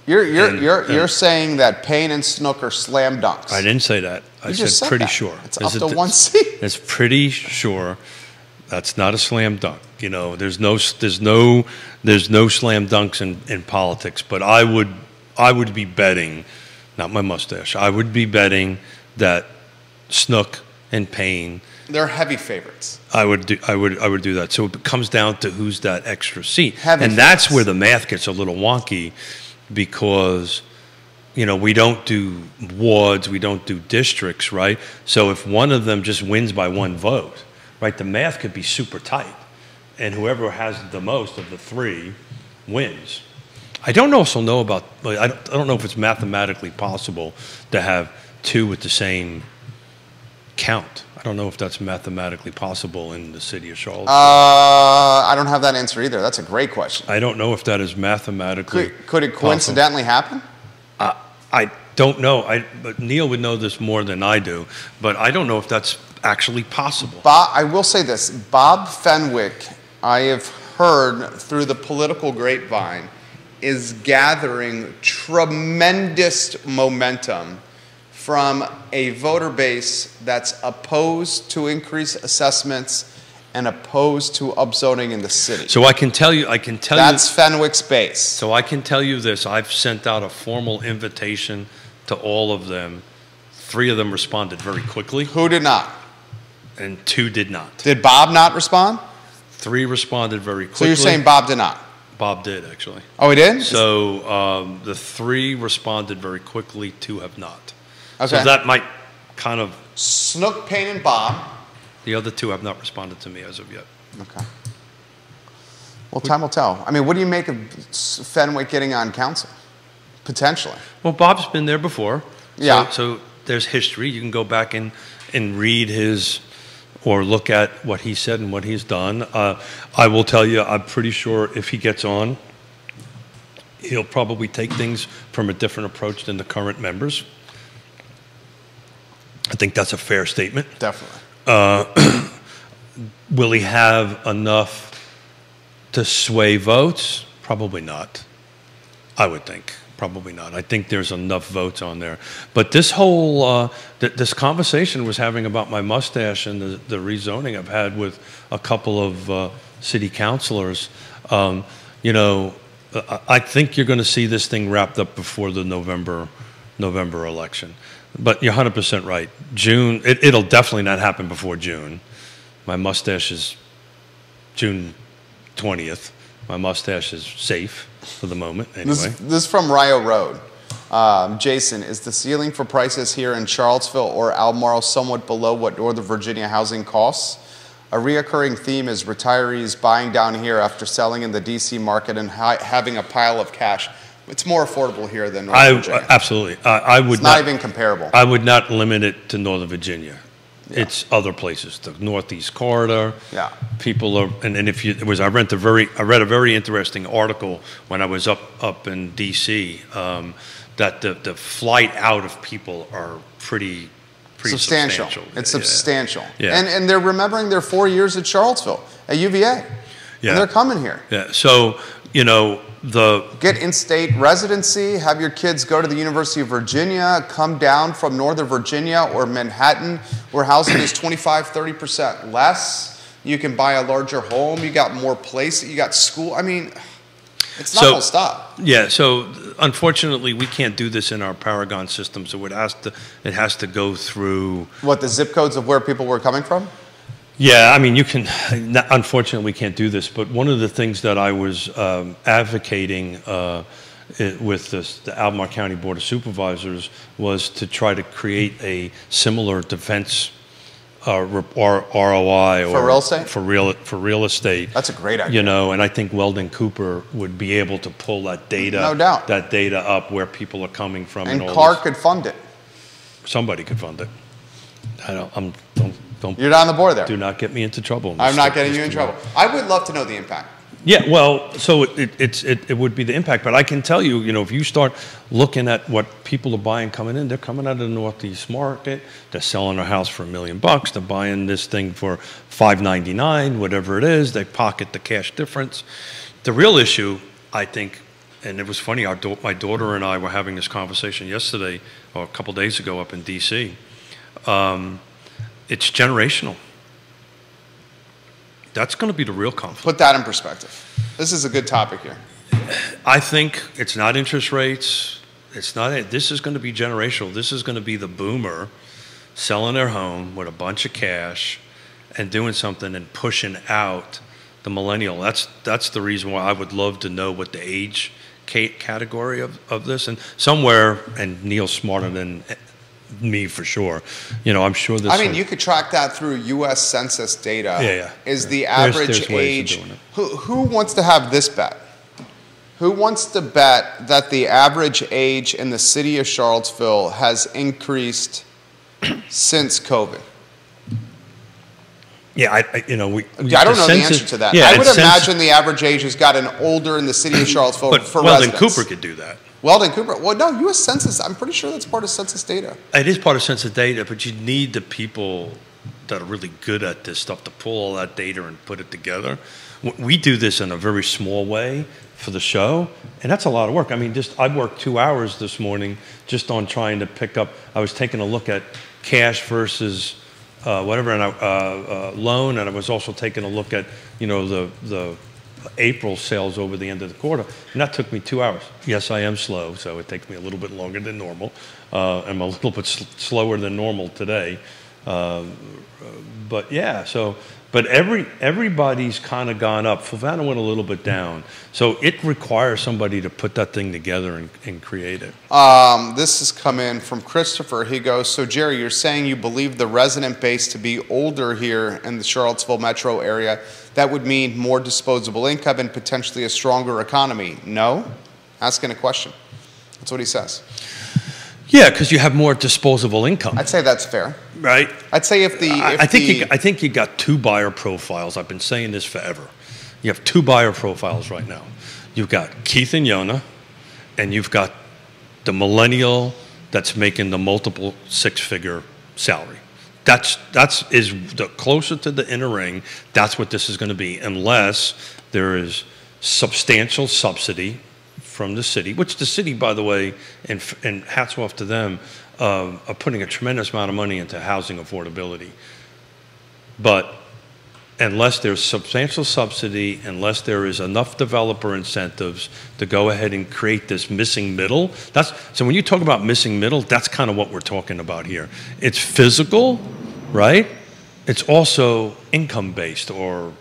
A: You're saying that Payne and Snook are slam dunks.
B: I didn't say that. I said pretty sure.
A: It's up to one seat.
B: It's pretty sure. That's not a slam dunk. You know, there's no slam dunks in politics. But I would be betting, not my mustache. I would be betting that Snook and Payne.
A: They're heavy favorites.
B: I would do that. So it comes down to who's that extra seat,
A: and
B: that's where the math gets a little wonky, because, you know, we don't do wards, we don't do districts, right? So if one of them just wins by one vote, right, the math could be super tight, and whoever has the most of the three wins. I don't also know about. I don't know if it's mathematically possible to have two with the same count. I don't know if that's mathematically possible in the city of Charlottesville.
A: I don't have that answer either. That's a great question.
B: I don't know if that is mathematically
A: Could it coincidentally happen?
B: I don't know. But Neil would know this more than I do. But I don't know if that's actually possible.
A: I will say this. Bob Fenwick, I have heard through the political grapevine, is gathering tremendous momentum from a voter base that's opposed to increased assessments and opposed to upzoning in the city.
B: So I can tell you,
A: that's Fenwick's base.
B: So I can tell you this: I've sent out a formal invitation to all of them. 3 of them responded very quickly.
A: Who did not?
B: And 2 did not.
A: Did Bob not respond?
B: 3 responded very quickly.
A: So you're saying Bob did not?
B: Bob did, actually.
A: Oh, he did?
B: So the 3 responded very quickly, 2 have not.
A: Okay.
B: So that might kind of...
A: Snook, Payne, and Bob.
B: The other 2 have not responded to me as of yet.
A: Okay. Well, time will tell. I mean, what do you make of Fenwick getting on council? Potentially. Well,
B: Bob's been there before.
A: Yeah.
B: So there's history. You can go back and read his... or look at what he said and what he's done. I will tell you, I'm pretty sure if he gets on, he'll probably take things from a different approach than the current members. I think that's a fair statement.
A: Definitely.
B: Will he have enough to sway votes? Probably not. I would think. Probably not. I think there's enough votes on there. But this whole, this conversation was having about my mustache and the rezoning I've had with a couple of city councilors. You know, I think you're going to see this thing wrapped up before the November election. But you're 100% right. June, it'll definitely not happen before June. My mustache is June 20th. My mustache is safe for the moment, anyway.
A: This is from Rio Road. Jason, is the ceiling for prices here in Charlottesville or Albemarle somewhat below what Northern Virginia housing costs? A reoccurring theme is retirees buying down here after selling in the D.C. market and having a pile of cash. It's more affordable here than Northern Virginia.
B: Absolutely. I would
A: it's not even comparable.
B: I would not limit it to Northern Virginia. Yeah. It's other places, the Northeast Corridor.
A: Yeah.
B: People are, and if you, I read a very interesting article when I was up in D.C. That the flight out of people are pretty substantial.
A: It's substantial.
B: Yeah.
A: And they're remembering their 4 years at Charlottesville, at UVA. Yeah. And they're coming here.
B: Yeah. So, you know,
A: get in-state residency, have your kids go to the University of Virginia, come down from Northern Virginia or Manhattan, where housing is 25–30% less. You can buy a larger home. You got more place. You got school. I mean, it's not going to stop.
B: Yeah. So unfortunately, we can't do this in our Paragon system. So it has to go through
A: what, the zip codes of where people were coming from.
B: Yeah, I mean, you can. Unfortunately, we can't do this. But one of the things that I was advocating with the Albemarle County Board of Supervisors was to try to create a similar defense ROI
A: for real estate.
B: For real estate.
A: That's a great idea.
B: You know, and I think Weldon Cooper would be able to pull that data.
A: No doubt.
B: That data up where people are coming from.
A: And Carr could fund it.
B: Somebody could fund it. I'm
A: You're not on the board there.
B: Do not get me into trouble.
A: I'm not getting you in trouble. I would love to know the impact.
B: Yeah, well, so it would be the impact, but I can tell you, you know, if you start looking at what people are buying coming in, they're coming out of the Northeast market, they're selling their house for $1 million, they're buying this thing for $599, whatever it is, they pocket the cash difference. The real issue, I think, and it was funny, my daughter and I were having this conversation yesterday, or a couple days ago up in D.C. It's generational. That's going to be the real conflict.
A: Put that in perspective. This is a good topic here.
B: I think it's not interest rates. It's not. This is going to be generational. This is going to be the boomer selling their home with a bunch of cash and doing something and pushing out the millennial. That's the reason why I would love to know what the age category of this. And somewhere, and Neil's smarter than me for sure. You know, I'm sure this.
A: I mean, you could track that through U.S. Census data.
B: Yeah.
A: Is the average age? Who wants to have this bet? Who wants to bet that the average age in the city of Charlottesville has increased since COVID?
B: Yeah, I don't know the
A: answer to that. I would imagine the average age has gotten older in the city of Charlottesville for residents.
B: Cooper could do that.
A: Weldon Cooper. Well, no, U.S. Census, I'm pretty sure that's part of census data.
B: It is part of census data, but you need the people that are really good at this stuff to pull all that data and put it together. We do this in a very small way for the show, and that's a lot of work. I mean, I worked 2 hours this morning just on trying to pick up. I was taking a look at cash versus whatever, and loan, and I was also taking a look at, you know, the April sales over the end of the quarter, and that took me 2 hours. Yes, I am slow, so it takes me a little bit longer than normal. I'm a little bit slower than normal today, but yeah. But everybody's kind of gone up. Savannah went a little bit down, so it requires somebody to put that thing together and create it.
A: This has come in from Christopher. He goes, so Jerry, you're saying you believe the resident base to be older here in the Charlottesville metro area. That would mean more disposable income and potentially a stronger economy. No? Asking a question. That's what he says.
B: Yeah, because you have more disposable income.
A: I'd say that's fair.
B: Right?
A: I'd say I
B: think you got two buyer profiles. I've been saying this forever. You have two buyer profiles right now. You've got Keith and Yonna, and you've got the millennial that's making the multiple six-figure salary. That's the closer to the inner ring. That's what this is going to be, unless there is substantial subsidy from the city, which the city, by the way, and hats off to them, are putting a tremendous amount of money into housing affordability. But unless there's substantial subsidy, unless there is enough developer incentives to go ahead and create this missing middle, so when you talk about missing middle, that's kind of what we're talking about here. It's physical, right? It's also income-based or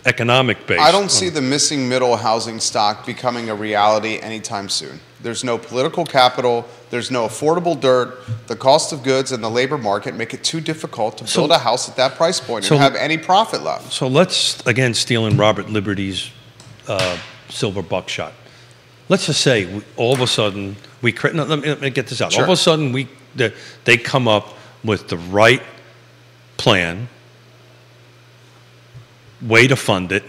B: economic-based.
A: I don't see the missing middle housing stock becoming a reality anytime soon. There's no political capital. There's no affordable dirt. The cost of goods and the labor market make it too difficult to build a house at that price point and have any profit left.
B: So let's, again, stealing Robert Liberty's silver buckshot. Let's just say all of a sudden, let me get this out.
A: Sure.
B: All of a sudden, they come up with the right plan, way to fund it,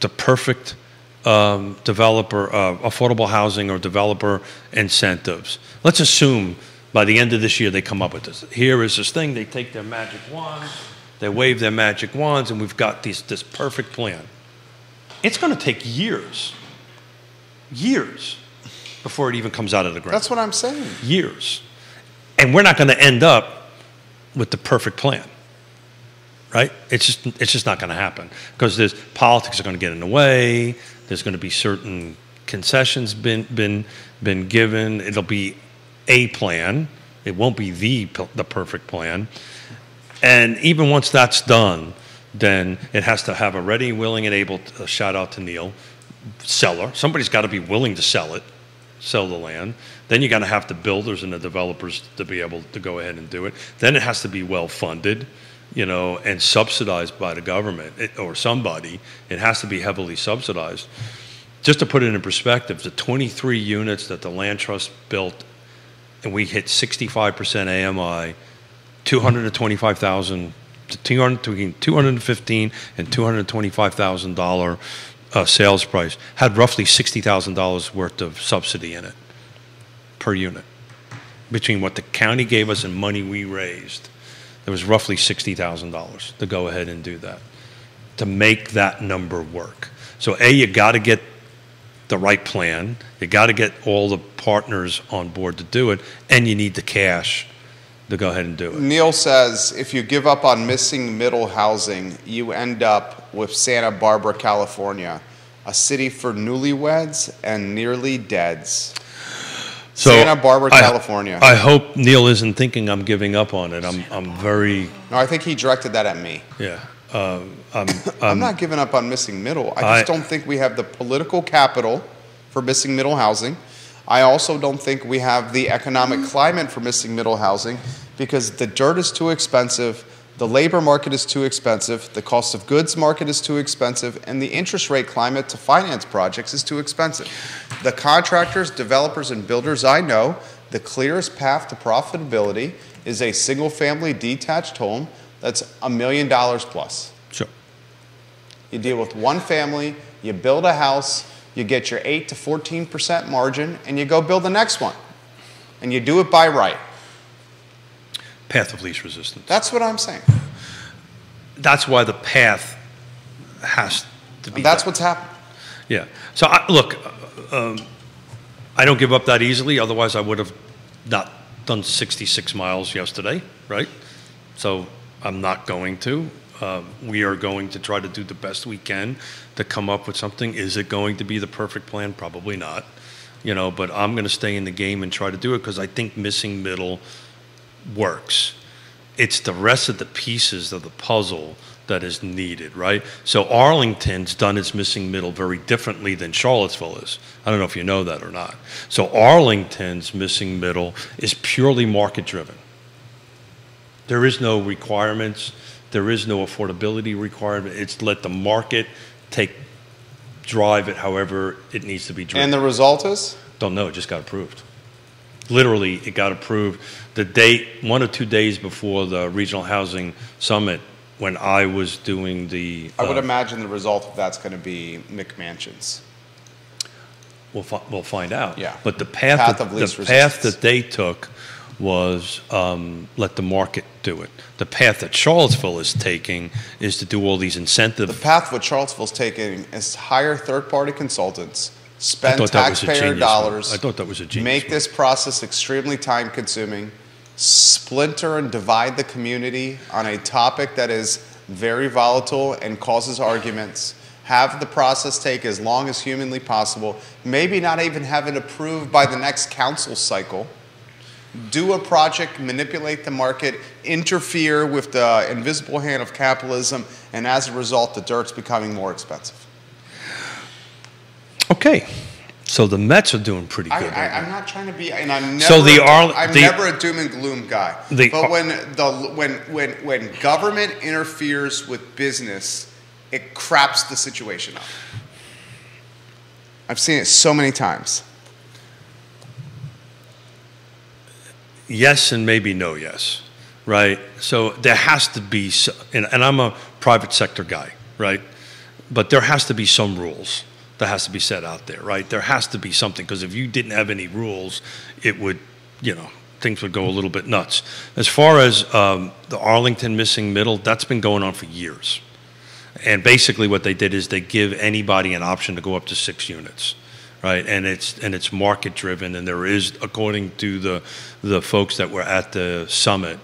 B: the perfect developer, affordable housing or developer incentives. Let's assume by the end of this year they come up with this. Here is this thing, they take their magic wands, they wave their magic wands, and we've got this perfect plan. It's going to take years before it even comes out of the ground.
A: That's what I'm saying.
B: Years. And we're not going to end up with the perfect plan. Right? It's just not going to happen because politics are going to get in the way. There's going to be certain concessions been given. It'll be a plan. It won't be the perfect plan. And even once that's done, then it has to have a ready, willing, and able. Shout out to Neil, seller. Somebody's got to be willing to sell the land. Then you got to have the builders and the developers to be able to go ahead and do it. Then it has to be well funded, you know, and subsidized by the government or somebody. It has to be heavily subsidized. Just to put it in perspective, the 23 units that the land trust built, and we hit 65% AMI $225,000 between $215,000 and $225,000 sales price had roughly $60,000 worth of subsidy in it per unit. Between what the county gave us and money we raised, there was roughly $60,000 to go ahead and do that, to make that number work. So you got to get the right plan, you got to get all the partners on board to do it, and you need the cash to go ahead and do it.
A: Neil says, if you give up on missing middle housing, you end up with Santa Barbara, California, a city for newlyweds and nearly deads. So Santa Barbara, California.
B: I hope Neil isn't thinking I'm giving up on it. I'm very...
A: No, I think he directed that at me.
B: Yeah.
A: I'm not giving up on missing middle. I just don't think we have the political capital for missing middle housing. I also don't think we have the economic climate for missing middle housing because the dirt is too expensive, the labor market is too expensive, the cost of goods market is too expensive, and the interest rate climate to finance projects is too expensive. The contractors, developers, and builders I know, the clearest path to profitability is a single-family detached home that's $1 million plus.
B: Sure.
A: You deal with one family, you build a house, you get your 8 to 14% margin, and you go build the next one. And you do it by right.
B: Path of least resistance.
A: That's what I'm saying.
B: That's why the path has to be
A: That's
B: done.
A: what's happened.
B: Yeah. So, look, I don't give up that easily. Otherwise, I would have not done 66 miles yesterday, right? So I'm not going to. We are going to try to do the best we can to come up with something. Is it going to be the perfect plan? Probably not. You know, but I'm going to stay in the game and try to do it because I think missing middle works. It's the rest of the pieces of the puzzle that is needed, right? So Arlington's done its missing middle very differently than Charlottesville is. I don't know if you know that or not. So Arlington's missing middle is purely market driven. There is no requirements. There is no affordability requirement. It's let the market drive it however it needs to be driven.
A: And the result is?
B: Don't know. It just got approved. Literally, it got approved the date, 1 or 2 days before the Regional Housing Summit when I was doing the...
A: I would imagine the result of that's going to be McMansions.
B: We'll find out.
A: Yeah.
B: But the path that they took was let the market do it. The path that Charlottesville is taking is to do all these incentives.
A: The path what Charlottesville's taking is hire third-party consultants, spend taxpayer dollars.
B: I thought that was a genius.
A: Make this process extremely time-consuming, splinter and divide the community on a topic that is very volatile and causes arguments. Have the process take as long as humanly possible. Maybe not even have it approved by the next council cycle. Do a project, manipulate the market, interfere with the invisible hand of capitalism, and as a result, the dirt's becoming more expensive.
B: Okay. So the Mets are doing pretty good.
A: I'm not trying to be, and I'm never a doom and gloom guy. But when government interferes with business, it craps the situation up. I've seen it so many times.
B: Yes and maybe no yes, right? So there has to be, and I'm a private sector guy, right? But there has to be some rules that has to be set out there, right? There has to be something, because if you didn't have any rules, it would, things would go a little bit nuts. As far as the Arlington missing middle, that's been going on for years. And basically what they did is they give anybody an option to go up to 6 units. Right, and it's market driven, and there is, according to the folks that were at the summit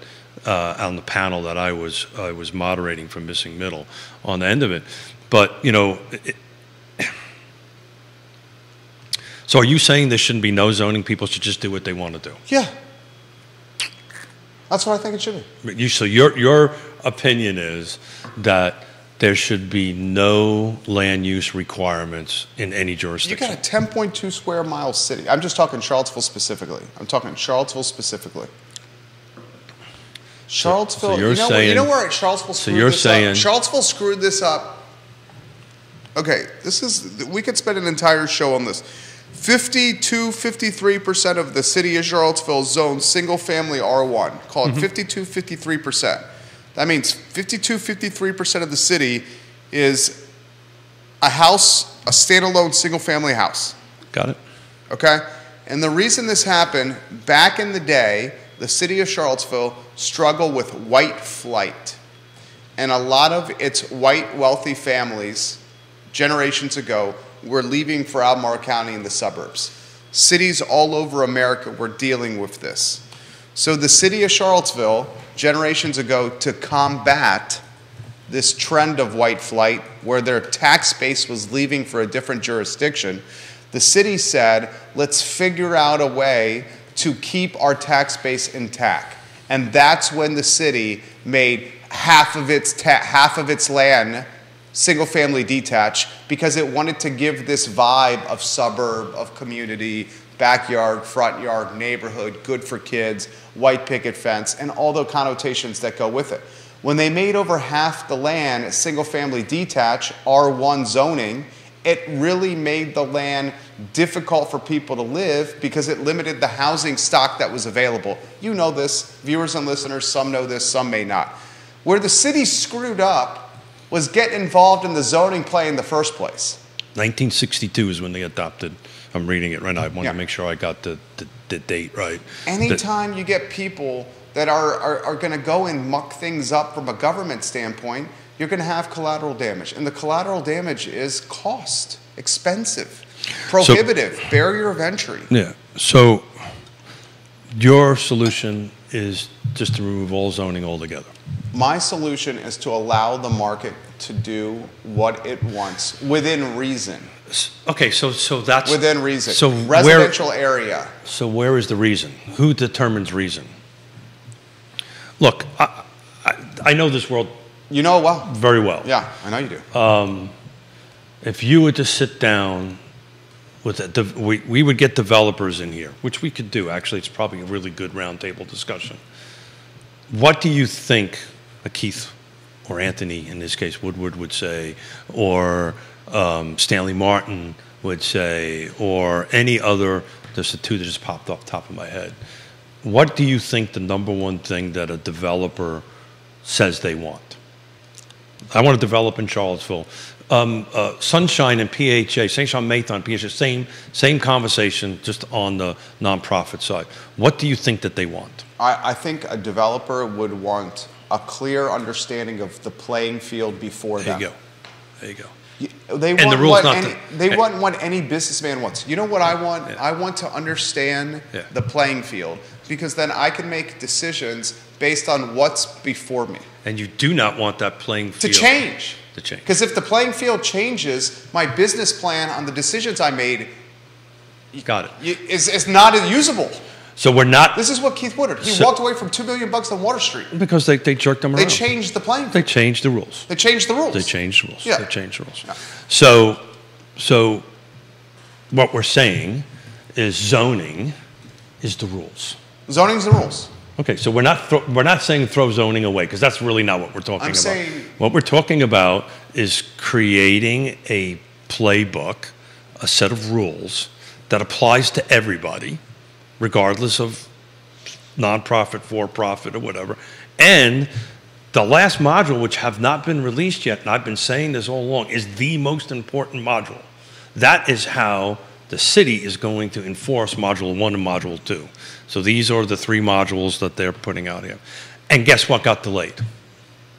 B: on the panel that I was moderating for missing middle on the end of it. But so are you saying there shouldn't be no zoning? People should just do what they want to do?
A: Yeah, that's what I think it should be.
B: So your opinion is that there should be no land use requirements in any jurisdiction.
A: You got a 10.2 square mile city. I'm just talking Charlottesville specifically. Charlottesville,
B: so you're saying,
A: you know where Charlottesville screwed this up? Charlottesville screwed this up. Okay, we could spend an entire show on this. 53% of the city of Charlottesville zones single-family R1. Call it 53%. That means 53% of the city is a house, a standalone single-family house.
B: Got it.
A: Okay? And the reason this happened, back in the day, the city of Charlottesville struggled with white flight. And a lot of its white, wealthy families, generations ago, were leaving for Albemarle County in the suburbs. Cities all over America were dealing with this. So the city of Charlottesville, generations ago, to combat this trend of white flight, where their tax base was leaving for a different jurisdiction, the city said, let's figure out a way to keep our tax base intact. And that's when the city made half of its land single-family detached, because it wanted to give this vibe of suburb, of community, backyard, front yard, neighborhood, good for kids, white picket fence, and all the connotations that go with it. When they made over half the land single-family detached, R1 zoning, it really made the land difficult for people to live because it limited the housing stock that was available. You know this, viewers and listeners, some know this, some may not. Where the city screwed up was get involved in the zoning play in the first place. 1962
B: is when they adopted. I'm reading it right now. I want to make sure I got the date right.
A: Anytime you get people that are going to go and muck things up from a government standpoint, you're going to have collateral damage. And the collateral damage is cost, expensive, prohibitive, barrier of entry.
B: Yeah. So your solution is just to remove all zoning altogether.
A: My solution is to allow the market to do what it wants within reason.
B: Okay, so that's
A: within reason.
B: So
A: residential area.
B: So where is the reason? Who determines reason? Look, I know this world.
A: You know it well.
B: Very well.
A: Yeah, I know you do.
B: If you were to sit down with we would get developers in here, which we could do. Actually, it's probably a really good roundtable discussion. What do you think Keith or Anthony, in this case, Woodward would say, or Stanley Martin would say, or any other, there's the two that just popped off the top of my head. What do you think the number one thing that a developer says they want? I want to develop in Charlottesville. Sunshine and PHA, St. John Maython, PHA, same conversation, just on the nonprofit side. What do you think that they want?
A: I think a developer would want a clear understanding of the playing field before them.
B: There you go.
A: They want what any businessman wants. You know what I want? Yeah. I want to understand the playing field, because then I can make decisions based on what's before me.
B: And you do not want that playing field
A: to change.
B: Because
A: if the playing field changes, my business plan on the decisions I made is not usable.
B: So we're not.
A: This is what Keith Woodard. He walked away from $2 million on Water Street
B: because they jerked them around.
A: They changed the playing field.
B: They changed the rules.
A: They changed the rules.
B: They changed the rules.
A: Yeah.
B: They changed the rules.
A: Yeah.
B: So what we're saying is zoning is the rules.
A: Zoning's the rules.
B: Okay, so we're not saying throw zoning away, because that's really not what we're talking about. What we're talking about is creating a playbook, a set of rules that applies to everybody, regardless of nonprofit, for-profit, or whatever. And the last module, which have not been released yet, and I've been saying this all along, is the most important module. That is how the city is going to enforce Module 1 and Module 2. So these are the 3 modules that they're putting out here. And guess what got delayed?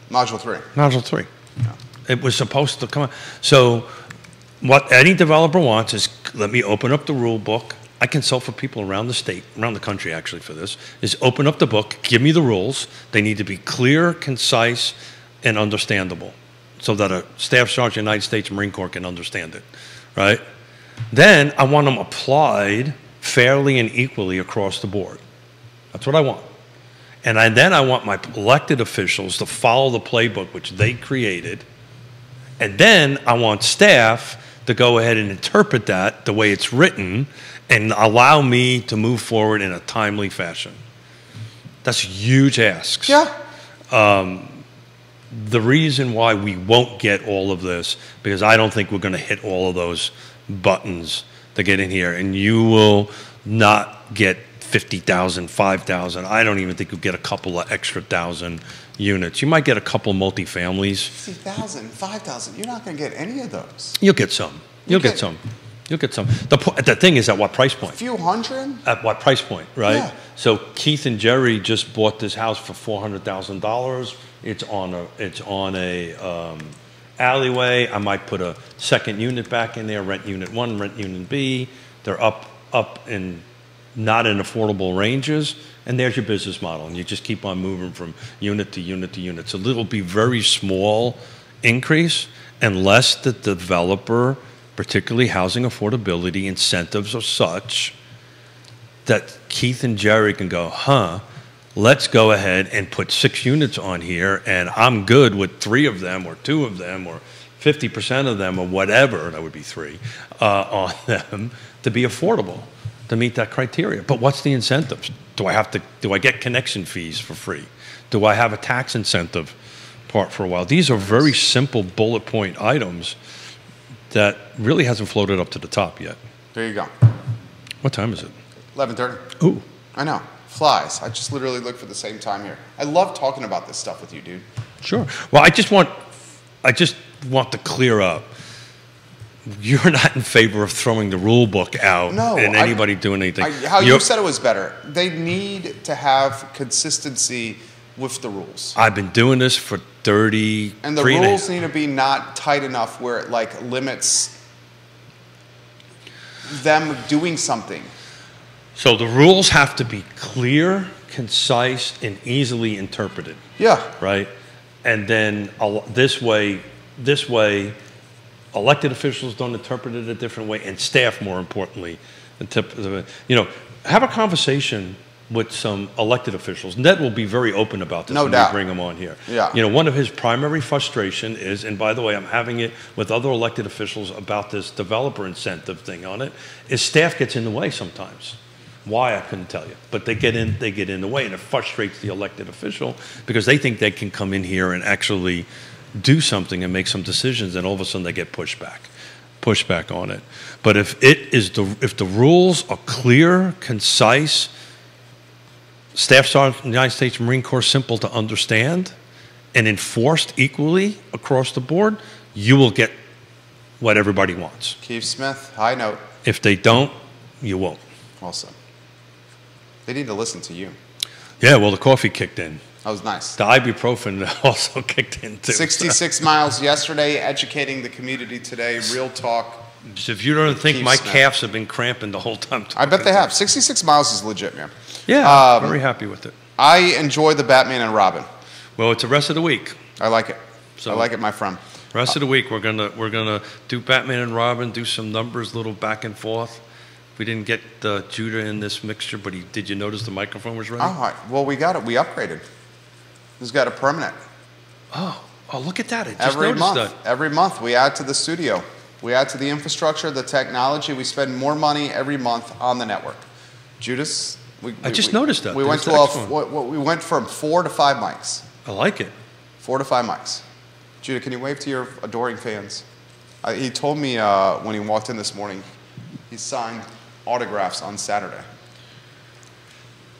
A: Module 3.
B: Module 3.
A: Yeah.
B: It was supposed to come out. So what any developer wants is, let me open up the rule book. I consult for people around the state, around the country actually for this, is open up the book, give me the rules. They need to be clear, concise, and understandable so that a Staff Sergeant United States Marine Corps can understand it, right? Then I want them applied fairly and equally across the board. That's what I want. And then I want my elected officials to follow the playbook which they created. And then I want staff to go ahead and interpret that the way it's written and allow me to move forward in a timely fashion. That's huge asks.
A: Yeah.
B: The reason why we won't get all of this, because I don't think we're going to hit all of those buttons to get in here, and you will not get 50,000, 5,000. I don't even think you'll get a couple of extra thousand units. You might get a couple multifamilies.
A: 50,000, 5,000. You're not going to get any of those.
B: You'll get some. You'll get some. You'll get some. The thing is, at what price point?
A: A few hundred?
B: At what price point, right?
A: Yeah.
B: So Keith and Jerry just bought this house for $400,000. It's on a alleyway. I might put a second unit back in there, rent unit 1, rent unit B. They're up in not in affordable ranges, and there's your business model. And you just keep on moving from unit to unit to unit. So it'll be very small increase unless the developer, particularly housing affordability incentives are such that Keith and Jerry can go, let's go ahead and put 6 units on here, and I'm good with 3 of them or 2 of them or 50% of them or whatever, that would be 3, on them to be affordable, to meet that criteria. But what's the incentives? Do I get connection fees for free? Do I have a tax incentive part for a while? These are very simple bullet point items that really hasn't floated up to the top yet.
A: There you go.
B: What time is it?
A: 11:30.
B: Ooh.
A: I know. Flies. I just literally look for the same time here. I love talking about this stuff with you, dude.
B: Sure. Well, I just want to clear up. You're not in favor of throwing the rule book out and anybody doing anything.
A: How you said it was better. They need to have consistency with the rules.
B: I've been doing this for 30.
A: And the rules need to be not tight enough where it like limits them doing something.
B: So the rules have to be clear, concise, and easily interpreted.
A: Yeah.
B: Right? And then this way, elected officials don't interpret it a different way, and staff, more importantly, have a conversation with some elected officials. Ned will be very open about this when we bring him on here.
A: Yeah.
B: One of his primary frustration is, and by the way, I'm having it with other elected officials about this developer incentive thing on it, is staff gets in the way sometimes. Why, I couldn't tell you. But they get in the way, and it frustrates the elected official because they think they can come in here and actually do something and make some decisions, and all of a sudden they get pushback on it. But if the rules are clear, concise, Staff Sergeant in the United States Marine Corps, simple to understand, and enforced equally across the board, you will get what everybody wants.
A: Keith Smith, high note.
B: If they don't, you won't.
A: Also, they need to listen to you.
B: Yeah, well, the coffee kicked in.
A: That was nice.
B: The ibuprofen also kicked in too.
A: 66 miles yesterday, educating the community today. Real talk.
B: So if you don't think my calves have been cramping the whole time.
A: I bet they have. 66 miles is legit, man.
B: Yeah, very happy with it.
A: I enjoy the Batman and Robin.
B: Well, it's the rest of the week.
A: I like it. I like it, my friend.
B: Rest of the week, we're gonna do Batman and Robin, do some numbers, little back and forth. We didn't get Judah in this mixture, but did you notice the microphone was ready?
A: Oh, well, we got it. We upgraded. He's got a permanent.
B: Oh, look at that! I just noticed that.
A: Every month, we add to the studio. We add to the infrastructure, the technology. We spend more money every month on the network. Judas,
B: I just noticed that.
A: We went from 4 to 5 mics.
B: I like it.
A: 4 to 5 mics. Judah, can you wave to your adoring fans? He told me when he walked in this morning, he signed autographs on Saturday.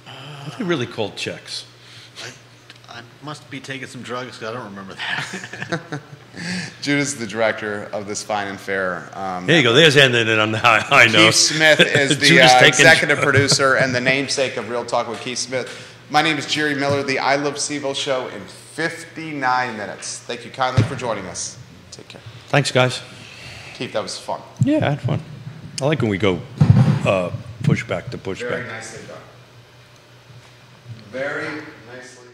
B: What are they really called checks?
C: I must be taking some drugs because I don't remember that.
A: Judah's the director of this fine and fair.
B: There you go. There's ending it on the high note.
A: Keith Smith is the executive producer and the namesake of Real Talk with Keith Smith. My name is Jerry Miller, the I Love CVille show in 59 minutes. Thank you kindly for joining us. Take care.
B: Thanks, guys.
A: Keith, that was fun.
B: Yeah, I had fun. I like when we go pushback to pushback.
A: Very nicely done. Very nicely